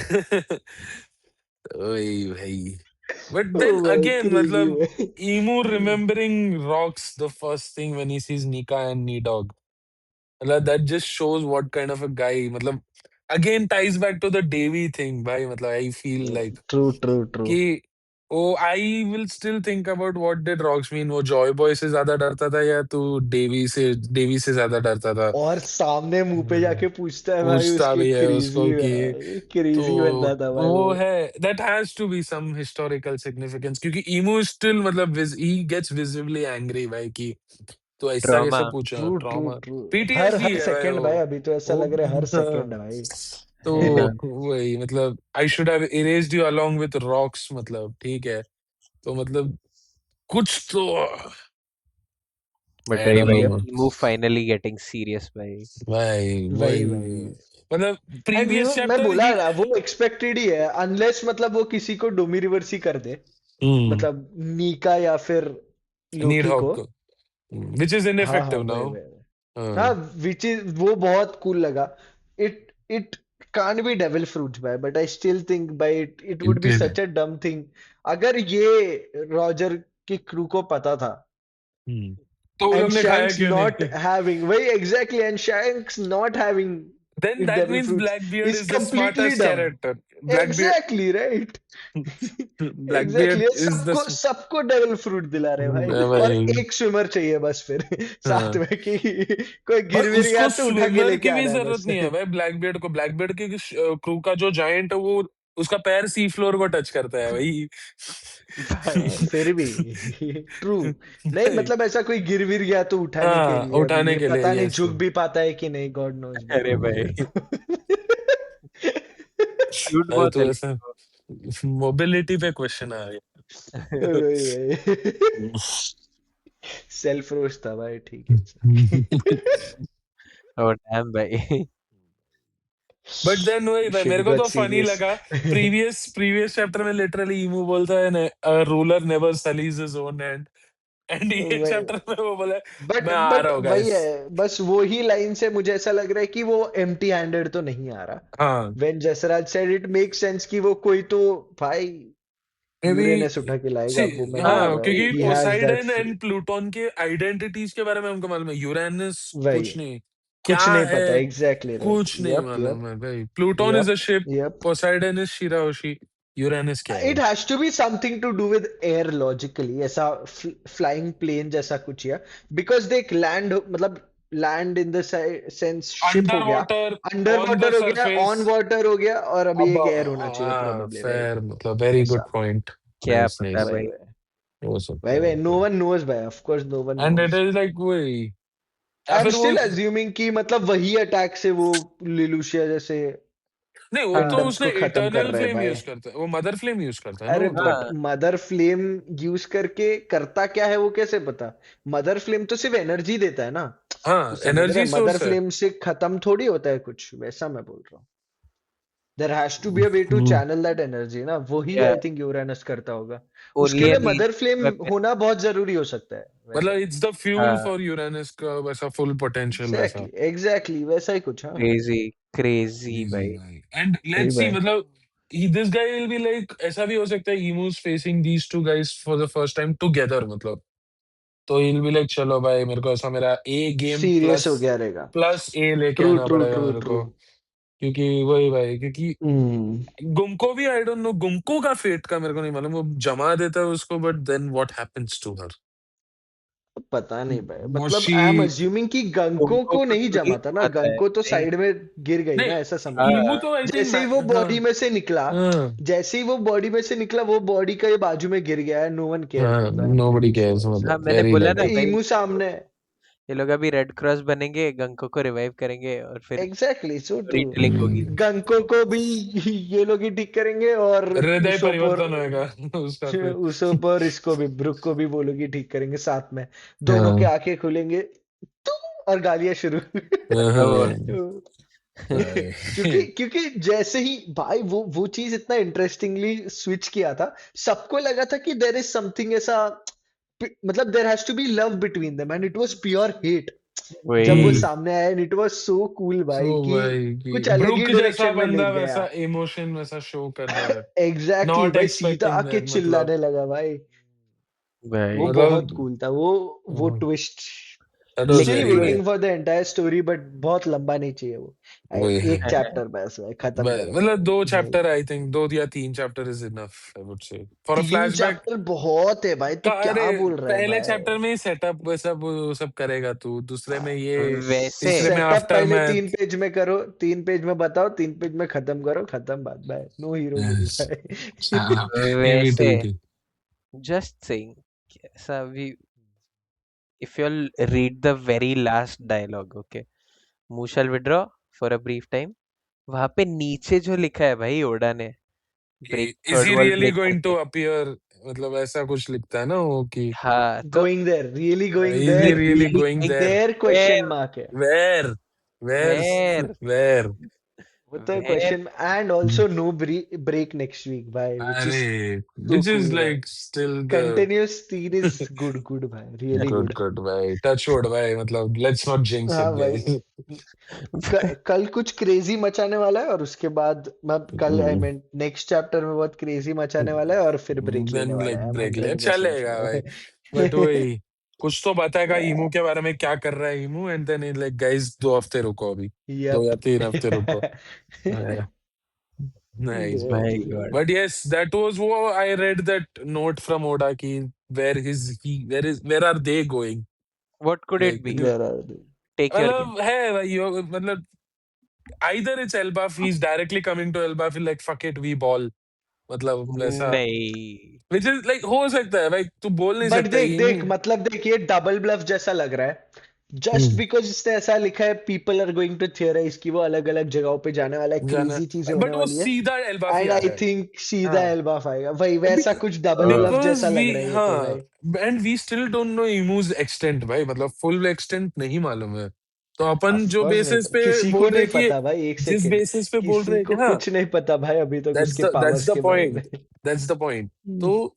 ओए भाई, बट ओ देन भाई अगेन क्रेजी मतलब भाई। Imu remembering Rocks the first thing when he sees Nika and नी डॉग, मतलब that just shows what kind of a guy, मतलब again ties back to the Davy thing भाई, मतलब I feel like true true true. कि oh I will still think about what did Rocks mean, वो जॉय बॉय से ज्यादा डरता था या तू डेवी से ज्यादा डरता था। और सामने मुंह पे हम्म, जाके पूछता है भाई पूछता उसके, भी है उसको क्रेजी कि, भाई, तो क्रेजी बंदा था भाई वो। वो है, that has to be some historical significance, क्योंकि ईमू स्टिल मतलब ही गेट्स विजिबली एंग्री भाई कि तो ऐसा ट्रॉमा। कैसे पूछा, ट्रू ट्रू ट्रॉमा, ट्रू। हर पीटीएसडी हर है भाई सेकंड वो। भाई, अभी तो ऐसा वो लग रहा है हर हाँ, सेकंड भाई तो है ना? वही मतलब I should have erased you along with rocks, मतलब ठीक है, तो मतलब कुछ तो बट आई वही डोंट भाई, yup. No Imu finally getting serious भाई। भाई, वही भाई वही वही। मतलब एंड प्रीवियस मैं चैप्टर बोला ही। ना वो एक्सपेक्टेड ही है, अनलेस मतलब वो किसी को डोमी रिवर्स ही कर दे, हम्म, मतलब नीका या फिर नीड लोकी को। हॉक, व्हिच इज हाँ हाँ इनइफेक्टिव वही नाउ। वही। हाँ, विच इज वो बहुत कूल लगा। It can't be devil fruits by, but I still think by it would it be is. Such a dumb thing अगर ये रॉजर की क्रू को पता था। तो वो लोग एंड ने खाया शैंक्स क्यों नॉट नहीं? हैविंग, वही exactly, and shanks not having Then it that devil means fruits Blackbeard is is the completely smartest डम। character. Blackbeard, exactly right. Blackbeard exactly is the सबको सबको डेविल फ्रूट दिला रहे भाई। और भाई, एक स्विमर चाहिए बस फिर साथ हाँ। में कि कोई और गिर विर गया उसको तो उठा के स्विमर लेके की भी आना है जरूरत बस। नहीं है भाई, ब्लैकबीयर्ड को, ब्लैकबीयर्ड के क्रू का जो जायंट है वो उसका पैर सी फ्लोर को टच करता है भाई। भाई फिर भी ट्रू। नहीं भाई, मतलब ऐसा कोई गिर विर गया तो उठाने के हाँ, लिए, अभी उठाने ये के लिए, पता नहीं यस। झुक भी पाता है कि नहीं, गॉड नोज अरे भाई। भाई, क्यूट अरे बहुत है तो लेकिन ऐसा वो। मोबिलिटी पे क्वेश्चन आ वही वही। गया। सेल्फ रोस्ट था भाई, ठीक है। बट ओ डैम भाई। देन वही भाई, शिट मेरे को गॉट तो फनी सीरियस। लगा। प्रीवियस चैप्टर में लिटरली ईमू बोलता है ruler never sullies his own hand, and ये चैप्टर में वो बोला बट मैं आ बट रहा हूँ वही गाइस। है, बस वो ही लाइन से मुझे ऐसा लग रहा है कि वो एम्प्टी हैंडेड तो नहीं आ रहा। हाँ, when Jasraj said it make sense कि वो कोई तो भाई मे बी, यूरेनस उठा के लाएगा, वो मैं मान हाँ हाँ, रहा हूँ, क्योंकि ही भाई, हैज दैट। पोसाइडन एंड प्लूटोन के आइडेंटिटीज के बारे में हमको मालूम है, यूरेनस वही, कुछ नहीं, क्या कुछ नहीं पता, है एग्जैक्टली राइट। कुछ नहीं यप मालूम यप है भाई। Pluton is yup a ship, yup. Poseidon is Shirahoshi, Uranus क्या है? It has to be something to do with air logically, ऐसा फ्लाइंग प्लेन जैसा कुछ या, बिकॉज दे लैंड मतलब land in the sense ship हो अंडर गया, water, under on the water हो गया, सरफेस, ऑन वाटर हो गया, और अभी अब एक एयर होना चाहिए प्रोबेबली, फेयर, राइट? मतलब वेरी गुड ऐसा। पॉइंट। क्या नाइस, पता नाइस, वही भाई। वही हो सकता वही है वही, नो मतलब। वन नोज भाई, of course no one and it knows. Is like वही, या आई एम फिर वो, स्टिल अज्यूमिंग कि मतलब वही अटैक से वो लिलुशिया जैसे नहीं वो तो हाँ किंगडम्स उसने को खत्म कर इटर्नल रहा है फ्लेम भाई। यूज करता है, वो मदर फ्लेम यूज करता है ना अरे वो तो। बट हाँ मदर फ्लेम यूज करके करता क्या है वो कैसे पता? मदर फ्लेम तो सिर्फ एनर्जी देता है ना। तू हाँ, समझ रहा एनर्जी है, मदर सोर्स है। फ्लेम से खत्म थोड़ी होता है कुछ, वैसा मैं बोल रहा हूँ। There has to be a way to hmm, channel that energy ना, वही या आई थिंक यूरेनस करता होगा। उसके ओनली लिए एन मदर फ्लेम वेपन। होना बहुत जरूरी हो सकता है मतलब वैसे। इट्स द फ्यूल हाँ, फॉर यूरेनस का वैसा फुल पोटेंशियल वैसा। एग्जैक्टली एग्जैक्टली वैसा ही कुछ, हाँ। क्रेजी क्रेजी Crazy भाई। भाई, एंड वही लेट्स सी भाई। मतलब this guy will be like, ऐसा भी हो सकता है Imu's facing these two guys for the first time together, मतलब तो he'll be like चलो भाई मेरे को ऐसा मेरा ए गेम सीरियस प्लस हो गया रहेगा। प्लस ए लेके ट्रू आना ट्रू पड़ेगा ट्रू मेरे ट्रू। को, क्योंकि वही भाई, क्योंकि हम्म। गुमको भी आई डोंट नो, गुमको का फेट का मेरे को नहीं मालूम, वो जमा देता है उसको but then what happens to her? पता नहीं भाई, मतलब मोशी, आई एम अज्यूमिंग कि गंको तुमको को को नहीं थोड़ी जमा था ना, घुमाता है गंको तो नहीं। साइड में गिर गई ना, नहीं, ऐसा समझ लो। ईमू हाँ तो आई थिंक, जैसे ही वो हाँ, बॉडी में से निकला, हाँ, जैसे ही वो बॉडी में से निकला, वो बॉडी का ये बाजू में गिर गया है, नो वन केयर्स हाँ, मतलब, I am nobody pretty cares, sure ऐसा। हाँ, मतलब मैंने वेरी बोला लाइक, ना भाई, ईमू सामने। ये लोग अभी रेड क्रॉस बनेंगे, गंको को रिवाइव करेंगे और फिर एग्जैक्टली सो ट्रू। रीटेलिंग होगी। गंको को भी ये लोग ही ठीक करेंगे, और हृदय उसोप और परिवर्तन होएगा उसका फिर। उसोप और इसको भी, ब्रुक को भी वो लोग ही ठीक करेंगे साथ में। दोनों के हाँ, आंखें खुलेंगे, तू, और गालियां शुरू। वो हाँ, क्योंकि क्योंकि जैसे ही भाई वो चीज इतना इंटरेस्टिंगली स्विच किया था, सबको लगा था कि देयर इज समथिंग ऐसा, मतलब there has to be love between them and it was pure hate. जब वो वही। सामने आया and it was so cool भाई तो कि भाई कि कुछ अलग ही ब्रुक जैसा डायरेक्शन में ले बंदा गया। वैसा इमोशन वैसा शो कर रहा है, एग्जैक्टली नॉट भाई, सीधा एक्सपेक्टिंग आके दैट, मतलब चिल्लाने लगा भाई। वो भाई बहुत मतलब कूल था वो twist. That was still very लेकिन good. Waiting for the entire story, but बहुत लंबा नहीं चाहिए वो। वही है। एक चैप्टर बस भाई, खत्म करो मतलब दो भाई। चैप्टर, आई थिंक 2 या 3 chapter is enough, I would say for a तीन फ्लैशबैक। चैप्टर बहुत है भाई, तू अरे क्या बोल रहा है पहले भाई। चैप्टर में सेटअप वो सब करेगा तू, दूसरे में ये, वैसे तीसरे में सेटअप आफ्टर पहले तीन मैथ। पेज में करो, 3 पेज में बताओो, 3 पेज में खत्म करो, खत्म बात भाई, नो हीरो मूवी भाई। हाँ, ये भी वैसे ठीक है। जस्ट सेइंग, ऐसा we if you'll read the very last dialogue, okay, Mu shall withdraw for a brief time, वहां पे नीचे जो लिखा है भाई ओडा ने, break is third he wall really break going to करके। अपीयर, मतलब ऐसा कुछ लिखता है ना वो कि हाँ तो going there, really going is he there, really really going going there, there question where mark है। Where where where where. वो तो where question, and also no break next week भाई, विच इज अरे so विच इज cool भाई। लाइक स्टिल द कंटिन्यूअस तीन इज गुड गुड भाई, रियली गुड गुड। गुड भाई, टच वुड भाई, मतलब लेट्स नॉट जिंक्स इट हाँ भाई, गाइस। कल कुछ क्रेजी मचाने वाला है, और उसके बाद मतलब कल आई मीन नेक्स्ट चैप्टर में बहुत क्रेजी मचाने वाला है, और फिर ब्रेक लेने देन वाला है। लाइक आई एम ब्रेक ले 100% चलेगा भाई, बट श्योर। वही कुछ तो बताएगा ईमू के बारे में, क्या कर रहा है ईमू, एंड देन लाइक गाइस 2 हफ्ते रुको अभी, दो यप। या तीन हफ्ते रुको। Nice bro. my exactly. god, But yes, that was what I read, that note from Oda ki where are they going? what could it Like be? Take your guess. मतलब है भाई मतलब either it's Elbaf, he's directly coming to Elbaf like fuck it we ball, मतलब वैसा, नहीं। which is like हो सकता है भाई, तू बोल नहीं बट सकता देख ईमू। देख, मतलब देख, ये डबल ब्लफ जैसा लग रहा है, जस्ट हम्म, बिकॉज इसने ऐसा लिखा है, पीपल आर गोइंग टू थियराइज कि वो अलग अलग जगहों पे जाने वाला है, जाना, क्रेजी चीजें होने बट वो वाली है। सीधा एल्बाफ ही एंड आ आई रहा है। थिंक सीधा हाँ, एल्बाफ आएगा भाई, वैसा कुछ डबल ब्लफ बिकॉज जैसा वी, लग रहा है ये तो हाँ, भाई। And we still don't know Imu's extent भाई, मतलब फुल एक्सटेंट नहीं मालूम है, तो अपन ऑफ जो कोर्स नहीं बेसिस पता, पे किसी को बोल रहे नहीं कि, पता भाई, एक जिस सेकेंड, बेसिस पे बोल किसी रहे कि को हाँ, कुछ नहीं पता भाई अभी तक उसके दैट्स पावर्स द के बारे में। Point, that's the point. तो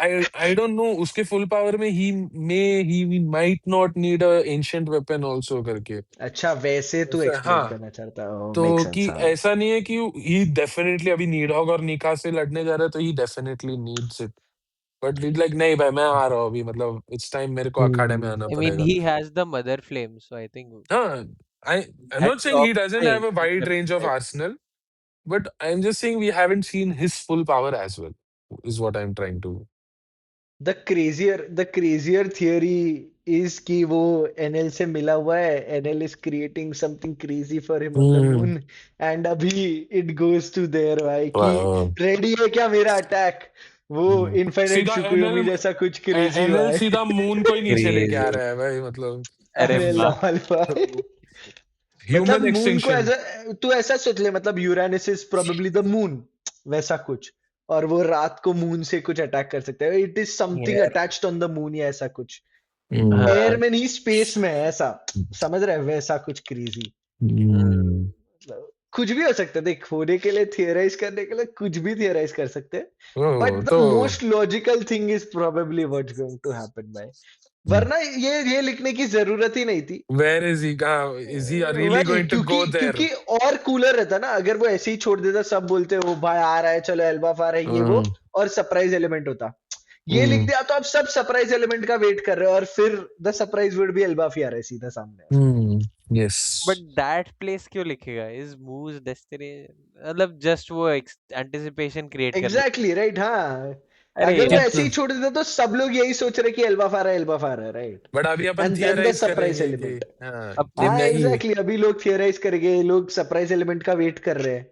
आई डोंट नो उसके फुल पावर में he might not need a ancient weapon also करके, अच्छा, वैसे तू ऐसा एक्सप्लेन हाँ। करना चाहता है, मेक तो कि सेंस, हाँ। ऐसा नहीं है कि ही डेफिनेटली अभी नीडहॉग और निका से लड़ने जा रहा है तो he definitely needs it, but like नहीं भाई मैं आ रहा हूँ अभी, मतलब इट्स टाइम मेरे को अखाड़े में आना I mean, पड़ेगा। he has the mother flame, so I think हाँ, I'm that not saying he stops doesn't the have a wide Infinite range of Fight. arsenal, but I'm just saying we haven't seen his full power as well, is what I'm trying to. The crazier theory is कि वो एनएल से मिला हुआ है, NL is creating something crazy for him on the Hmm. Moon, and अभी इट गोज टू देयर भाई कि Wow. रेडी है क्या मेरा अटैक, वो इनफाइनाइट सीधा शुकुयोमी जैसा कुछ क्रेजी एनएल भाई। सीधा मून को ही नीचे लेके आ Crazy. रहा है भाई, मतलब अरे अरे वाह। लाल भाई। मतलब ह्यूमन मून को एक्सटिंक्शन। एज तू ऐसा सोच ले, मतलब Uranus is probably the moon, वैसा कुछ, और वो रात को मून से कुछ अटैक कर सकता है, इट इज समथिंग यार अटैच्ड ऑन द मून या ऐसा कुछ, हाँ। एयर में नहीं स्पेस में है ऐसा, समझ रहे हैं, वैसा कुछ क्रेजी। हम्म, मतलब कुछ भी हो सकता है, देख, होने के लिए थियराइज करने के लिए कुछ भी थियराइज कर सकते हैं, बट ओ द तो most logical thing is probably what's going to happen भाई, वरना ये लिखने की जरूरत ही नहीं थी। वेयर इज ही, कहाँ इज ही रियली वही, गोइंग टू क्योंकि गो देयर? क्योंकि और कूलर रहता ना अगर वो ऐसे ही छोड़ देता, सब बोलते हो भाई आ रहा है, चलो एल्बाफ आ रहा है, ये वो, हम्म, और सरप्राइज एलिमेंट होता, ये लिख हम्म, दिया तो अब सब सरप्राइज एलिमेंट का वेट कर रहे हो, और फिर the surprise would be Elbaf ही आ रहा है सीधा सामने। यस। बट दैट प्लेस क्यों लिखेगा? इज मूव्स डेस्टिनी, मतलब जस्ट वो एंटिसिपेशन क्रिएट करने के एग्जैक्टली राइट, हाँ। लिए। अरे अगर वो यार ऐसे ही छोड़ देता तो सब लोग यही सोच रहे कि एल्बाफ आ रहा है, एल्बाफ आ रहा है, राइट, बट अभी अपन एंड देन द थियराइज सरप्राइज करेंगे कि एलिमेंट। हाँ कि अपने हाँ नहीं। एग्जैक्टली, अभी लोग थियराइज करेंगे, लोग सरप्राइज एलिमेंट का वेट कर रहे हैं,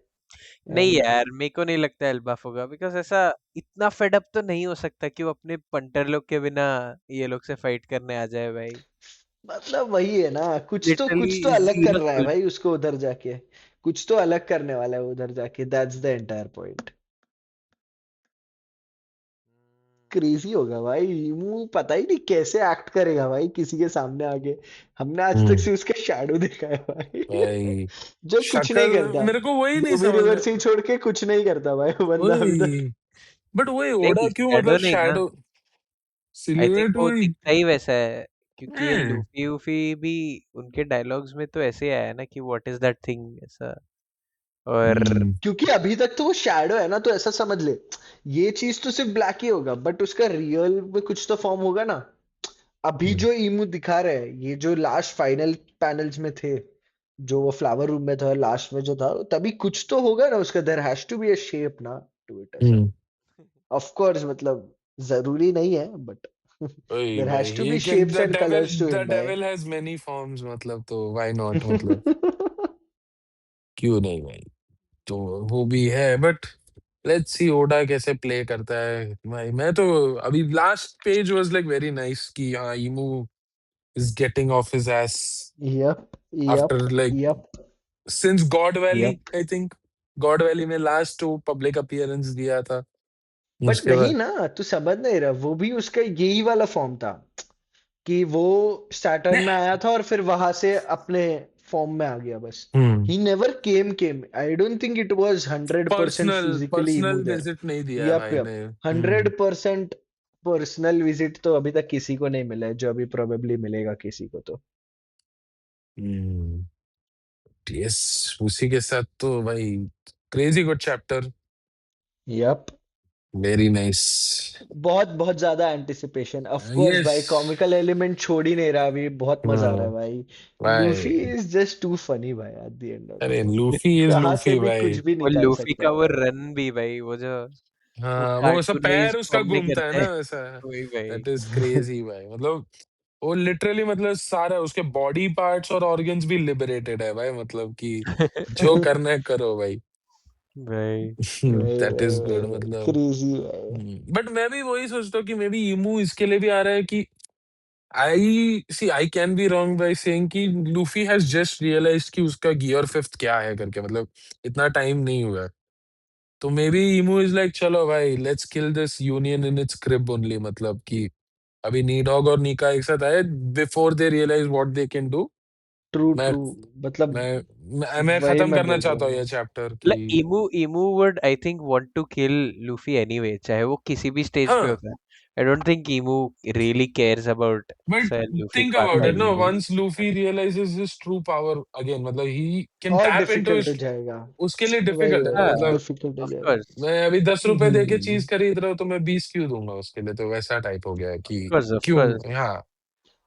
नहीं एंड यार, मेरे को नहीं लगता एल्बाफ होगा, बिकॉज ऐसा इतना फेड अप तो नहीं हो सकता कि वो अपने पंटर लोग के बिना ये लोग से फाइट करने आ जाए भाई। मतलब वही है ना, लिटरली कुछ तो अलग कर जीरो रहा है सोल्यूशन। भाई उसको उधर जाके, कुछ तो अलग करने वाला है उधर जाके, that's the entire point. Crazy होगा भाई ईमू, पता ही नहीं कैसे एक्ट करेगा भाई किसी के सामने आके। हमने आज तक हम्म, से उसका शैडो देखा है भाई। भाई जो कुछ नहीं शक्ल करता। मेरे को वही नहीं धोबी समझ में। रिवर सिंह छोड़ के कुछ नहीं करता भाई वो बंदा अभी तक। वही, बट वही ओडा नहीं क्यों मतलब शैडो नहीं ना, शैडो आई थिंक सिलुएट वो वही दिखता ही वैसा है, क्योंकि ये है। लूफी वूफी भी उनके डायलॉग्स में तो ऐसे ही आया ना कि व्हाट इज दैट थिंग ऐसा। और हम्म, क्योंकि अभी तक तो वो शैडो है ना, तो ऐसा समझ ले ये चीज तो सिर्फ ब्लैक ही होगा, बट उसका रियल में कुछ तो फॉर्म होगा ना। अभी हम्म, जो ईमू दिखा रहे हैं, ये जो लास्ट फाइनल पैनल्स में थे, जो वो फ्लावर रूम में था लास्ट में जो था, तभी कुछ तो होगा ना उसका। There has to be a shape ना टू इट ऐसा। हम्म। ऑफ कोर्स मतलब जरूरी नहीं है, बट वही देयर भाई, has to he be can shapes and colours to the him भाई। डेविल हैज मेनी फॉर्म्स, मतलब तो व्हाई नॉट, मतलब क्यों नहीं भाई। तो वो भी है, बट लेट्स सी ओडा कैसे प्ले करता है भाई। मैं तो अभी last page was like very nice कि हाँ Imu is getting off his ass yup yup after like yup since God Valley, yup. I think God Valley में लास्ट टू पब्लिक अपीयरेंस दिया था बट उसके नहीं बाद। ना, तू समझ नहीं रहा, वो भी उसका यही वाला फॉर्म था कि वो सैटर्न में आया था और फिर वहां से अपने फॉर्म में आ गया बस। Hmm, he never came I don't think it was 100% personal physically personal Imu there. Visit नहीं दिया है यप भाई यप ने। 100% पर्सनल विजिट तो अभी तक किसी को नहीं मिला है, जो अभी प्रोबेबली मिलेगा किसी को तो। हम्म, यस, उसी के साथ तो भाई crazy good chapter, yup. Very nice. बहुत बहुत ज्यादा एंटिसिपेशन ऑफ कोर्स यस, भाई, कॉमिकल एलिमेंट छोड़ ही नहीं रहा अभी, बहुत मजा आ रहा है भाई। लूफी भाई इज जस्ट टू फनी भाई eight the end of the अरे डे। लूफी इज कहाँ से लूफी भी भाई। कुछ भी वो निकाल लूफी सकता का है वो भाई। रन भी भाई, वो हाँ, वो सब कार्टून वाइज पैर उसका फॉर्म नहीं घूमता है करता है। ना वैसा। वही भाई। दैट इज क्रेजी भाई, मतलब वो लिटरली मतलब सारा उसके बॉडी पार्ट्स और ऑर्गन्स भी लिबरेटेड है भाई, मतलब कि जो करना है करो भाई। भाई भाई दैट इज गुड भाई मतलब। क्रेजी भाई। बट मैं भी वही सोचता हूँ कि मे बी इमू इसके लिए भी आ रहा है कि I can be wrong by saying कि लूफी हैज जस्ट रियलाइज्ड कि उसका गियर फिफ्थ क्या है करके, मतलब इतना टाइम नहीं हुआ है। तो may be emu is like चलो भाई let's kill this union in its crib only, मतलब कि अभी नी डॉग और निका एक साथ आए before they realize what they can do. True मैं ट्रू। मतलब मैं वही खत्म मैं करना बोल रहा चाहता हूँ हूँ। ये चैप्टर मतलब कि Imu would I think want to kill Luffy anyway, चाहे वो किसी भी स्टेज पे हाँ, होता है। I don't think Imu really cares about but Luffy think part about it no, time. Once Luffy realizes his true power again, मतलब ही कैन और टैप इनटू, डिफिकल्ट हो जाएगा। उसके लिए वही डिफिकल्ट है ना, हाँ, वही मतलब डिफिकल्ट हो ऑफ जाएगा। कोर्स, मैं अभी 10 रुपए दे के चीज हम्म। खरीद रहा हूँ तो मैं 20 क्यों दूंगा उसके लिए, तो वैसा टाइप हो गया है ऑफ कि कोर्स, ऑफ क्यों। कोर्स। हाँ,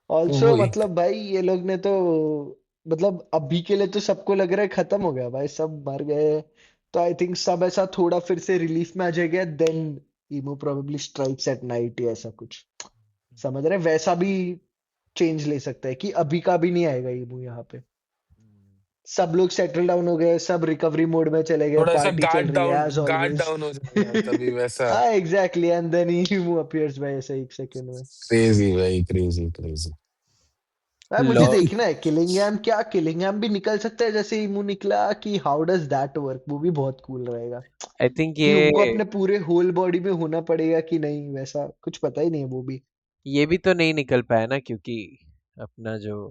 ऑल्सो वही। मतलब भाई ये लोग ने तो, मतलब अभी के लिए तो सबको लग रहा है खत्म हो गया भाई, सब मर गए। तो आई थिंक सब ऐसा थोड़ा फिर से रिलीफ में आ जाएगा, then Imu probably strikes at night या ऐसा कुछ। समझ रहे, वैसा भी चेंज ले सकता है कि अभी का भी नहीं आएगा ईमो यहाँ पे। सब लोग सेटल डाउन हो गए, सब रिकवरी मोड में चले गए, थोड़ा सा पार्टी चल रही है एज गार्ड ऑलवेज। डाउन हो जाएगा तभी वैसा। हाँ एग्जैक्टली, एंड देन ईमो अपीयर्स भाई ऐसे एक सेकंड में। क्रेजी भाई, क्रेजी क्रेजी। भाई मुझे लॉ देखना है किलिंगहैम, क्या किलिंगहैम भी निकल सकता है जैसे ईमू निकला, कि हाउ डज दैट वर्क, वो भी बहुत कूल रहेगा। आई थिंक कि ये उनको अपने पूरे होल बॉडी में होना पड़ेगा कि नहीं, वैसा कुछ पता ही नहीं है वो भी। ये भी तो नहीं निकल पाया ना, क्योंकि अपना जो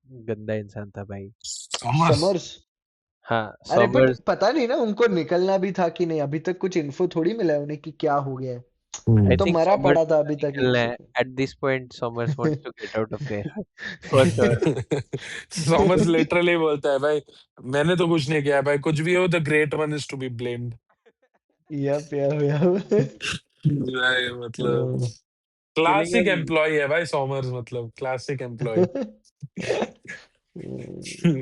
गंदा इंसान था भाई। समर्स। समर्स। हाँ, अरे बट सॉमर्स। पता नहीं ना उनको निकलना भी था कि नहीं, अभी तक कुछ इन्फो थोड़ी मिला है उन्हें कि क्या हो गया है। आई वो तो थिंक मरा सॉमर्स पड़ा था को अभी तक एक निकलना है second. At this point. Somers wants to get out of there for sure. Somers literally बोलता है भाई मैंने तो कुछ नहीं किया है भाई, कुछ भी हो the great one is to be blamed. Yup yup yup. भाई मतलब क्लासिक किलिंग एम्प्लॉय है भाई सॉमर्स, मतलब क्लासिक एम्प्लॉय।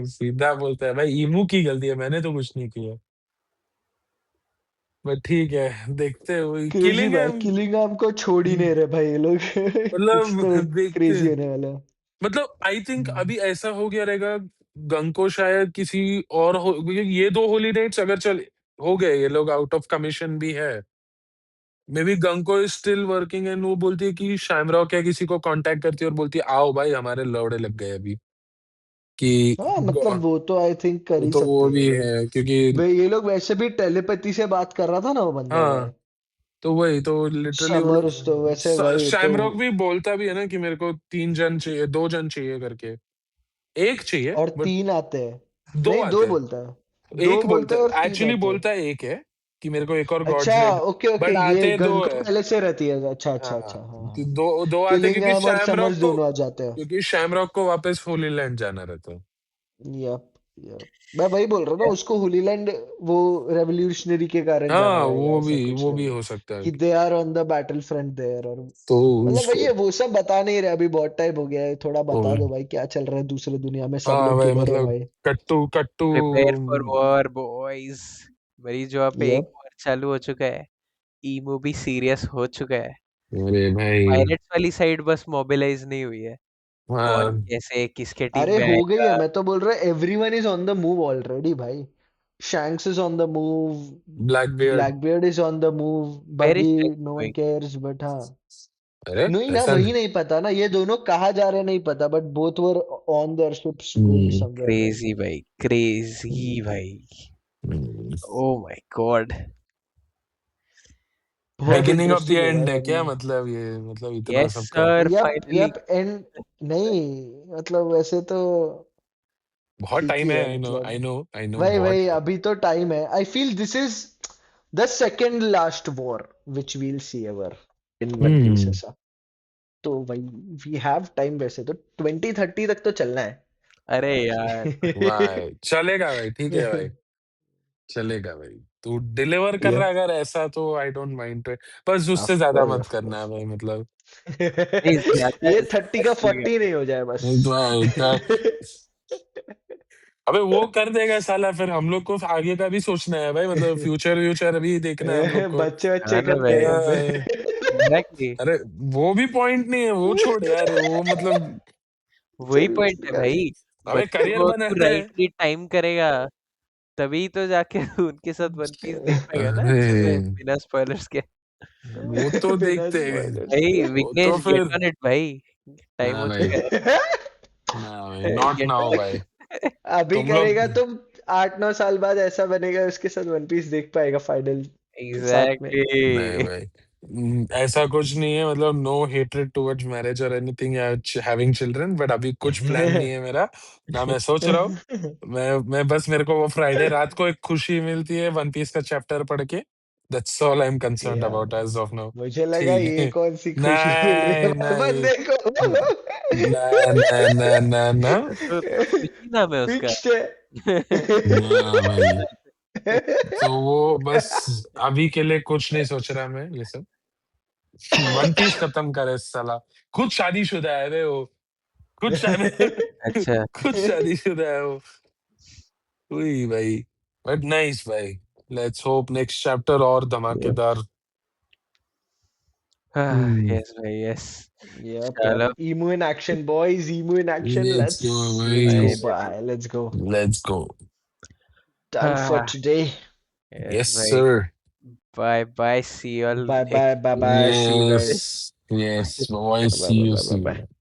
सीधा बोलता है भाई ईमू की गलती है, मैंने तो कुछ नहीं किया। बट ठीक है, देखते हुए क्रेजी किलिंग है। भाई, किलिंगहैम को छोड़ ही नहीं रहे भाई ये लोग। कुछ मतलब तो देखते, क्रेजी होने वाला है। मतलब आई थिंक अभी ऐसा हो गया रहेगा गंको शायद किसी और हो, क्योंकि ये दो होली नाइट्स अगर चल हो गए, ये लोग आउट ऑफ कमीशन भी है, maybe Gunko is still working and वो बोलती है कि शैमरॉक या किसी को कांटेक्ट करती है और बोलती है आओ भाई हमारे लौड़े लग गए अभी कि हाँ मतलब वो तो आई थिंक कर ही तो वो सकती है भी ये लोग। है क्योंकि वे ये लोग वैसे भी टेलीपैथी से बात कर रहा था ना वो बंदा हाँ, भाई। तो वही तो लिटरली वो लोग समर्स तो वैसे भाई तो शैमरॉक भी बोलता भी है ना कि मेरे को 3 जन चाहिए, 2 जन चाहिए करके। एक चाहिए और बट 3 आते हैं। 2 नहीं, आते 2 हैं। बोलता है, 2 एक बोलता बोलता है और है, 3 एक्चुअली आते हैं। बोलता है एक है कि मेरे को एक और गॉड अच्छा, स्लेड, ओके ओके, बट ये आते गन 2 तो है। पहले से रहती है। अच्छा अच्छा हाँ, अच्छा, हाँ हाँ। दो दो आते हैं किलिंगहैम और समर्स दोनों आ जाते हैं। क्योंकि शैमरॉक को वापस होली लैंड जाना रहता है। यप यप, मैं वही बोल रहा हूँ ना, Yes. उसको होली लैंड वो रेवोल्यूशनरी के कारण जाना हाँ, रहेगा, ऐसा कुछ वो भी रहेगा हो सकता है। कि they are on the battle front there. और तो मतलब वही उसको है, वो सब बता नहीं रहे, अभी बहुत टाइम हो गया है, थोड़ा ओ, बता दो भाई क्या चल रहा है दूसरे दुनिया में, सब हाँ लोग भाई किधर है मतलब भाई। कट्टू कट्टू। Prepare for war boys. मरीज वहाँ पे एक यप। वॉर चालू हो चुका है। ईमो भी सीरियस हो चुका है। अरे भाई पायरेट्स वाली साइड बस मोबिलाइज नहीं हुई है। कौन हाँ, कैसे किसके टीम अरे में हो गई है, आएगा। मैं तो बोल रहा हूँ everyone is on the move already भाई। Shanks is on the move, Blackbeard. Blackbeard is on the move, where is Buggy shiny no one going? Cares, but हाँ। अरे नहीं ना, ऐसा वही नहीं। नहीं पता ना, ये दोनों कहाँ जा रहे हैं नहीं पता, but both were on their ships going hmm, somewhere right. Crazy भाई, क्रेजी भाई। हम्म। Oh my god. बहुत बिगिनिंग ऑफ द इंटरेस्टिंग होगा एंड है क्या भाई। मतलब, ये मतलब इतना यस सब कर sir, yup finally. Yup and, नहीं मतलब वैसे तो बहुत ठीक ही टाइम है। है आई नो मतलब। आई नो आई नो वही बहुत वही, टाइम। अभी तो टाइम है, I feel this is the second last war which we'll see ever in One Piece hmm. ऐसा। तो भाई वी हैव टाइम, वैसे तो 2030 तक तो चलना अरे यार। है। भाई चलेगा भाई, ठीक है भाई, चलेगा भाई। तू डिलीवर कर रहा यप, है अगर ऐसा तो आई डोंट माइंड। बस उससे ऑफ ज्यादा कोर्स मत ऑफ करना है कोर्स। भाई मतलब। नहीं, ज्यादा ये 30 का ज्यादा 40 नहीं हो जाए बस। अबे वो कर देगा साला, फिर हम लोग को आगे का भी सोचना है भाई, मतलब फ्यूचर व्यूचर भी देखना है हम लोग को। बच्चे बच्चे हाँ ना कर भाई। देगा अ, फिर। एग्जैक्टली। अरे वो भी पॉइंट नहीं है, वो छोड़ यार, वो मतलब वही चल पॉइंट है यार। भाई। अबे बच्चों करियर को तू बनाते हैं। राइटली टाइम करेगा, तभी तो जाके उनके साथ वन पीस देख पाएगा ना अच्छे से, अरे बिना स्पॉयलर्स के। वो तो बिना देखते हैं। स्पॉयलर्स भाई के। वो तो विकेश, गेट फिर ऑन इट भाई। टाइम ना हो भाई, चुका है। ना भाई, नॉट गेट नाउ ऑन भाई। इट। अभी तुम लोग करेगा तो 8-9 साल बाद ऐसा बनेगा, उसके साथ वन पीस देख पाएगा फाइनल साथ में। नहीं एग्जैक्टली। भाई, ऐसा कुछ नहीं है मतलब, नो हेट्रेड टुवर्ड्स मैरिज और एनीथिंग या हैविंग चिल्ड्रन, बट अभी कुछ प्लान नहीं है मेरा। ना मैं सोच रहा हूँ। मैं बस, मेरे को वो फ्राइडे रात को एक खुशी मिलती है वन पीस का चैप्टर पढ़ के। That's all I M concerned या अबाउट एज ऑफ नाउ। मुझे लगा ठीक ये है। कौन सी खुशी मिल रही है नहीं हर नहीं बंदे को। ना ना ना ना ना तो खुशी नाम है उसका। फिक्स्ड है। ना भाई। तो वो बस अभी के लिए कुछ नहीं सोच रहा मैं ये सब। वन पीस खत्म करे साला। खुद शादीशुदा है रे वो। खुद शादी अच्छा। खुद शादीशुदा है वो। वही भाई। बट नाइस भाई। लेट्स होप नेक्स्ट चैप्टर और धमाकेदार। हम्म। यस भाई, यस। Yep, yep. चलो Emu in action, boys. Emu in action. Let's go Let's भाई। go भाई। by. Let's go. Let's go. Done for today. Yes yes भाई। Sir. Bye bye, see you all Bye bye, next bye week. bye. See you yes guys. Yes boy, Bye bye see bye you bye see bye bye. You.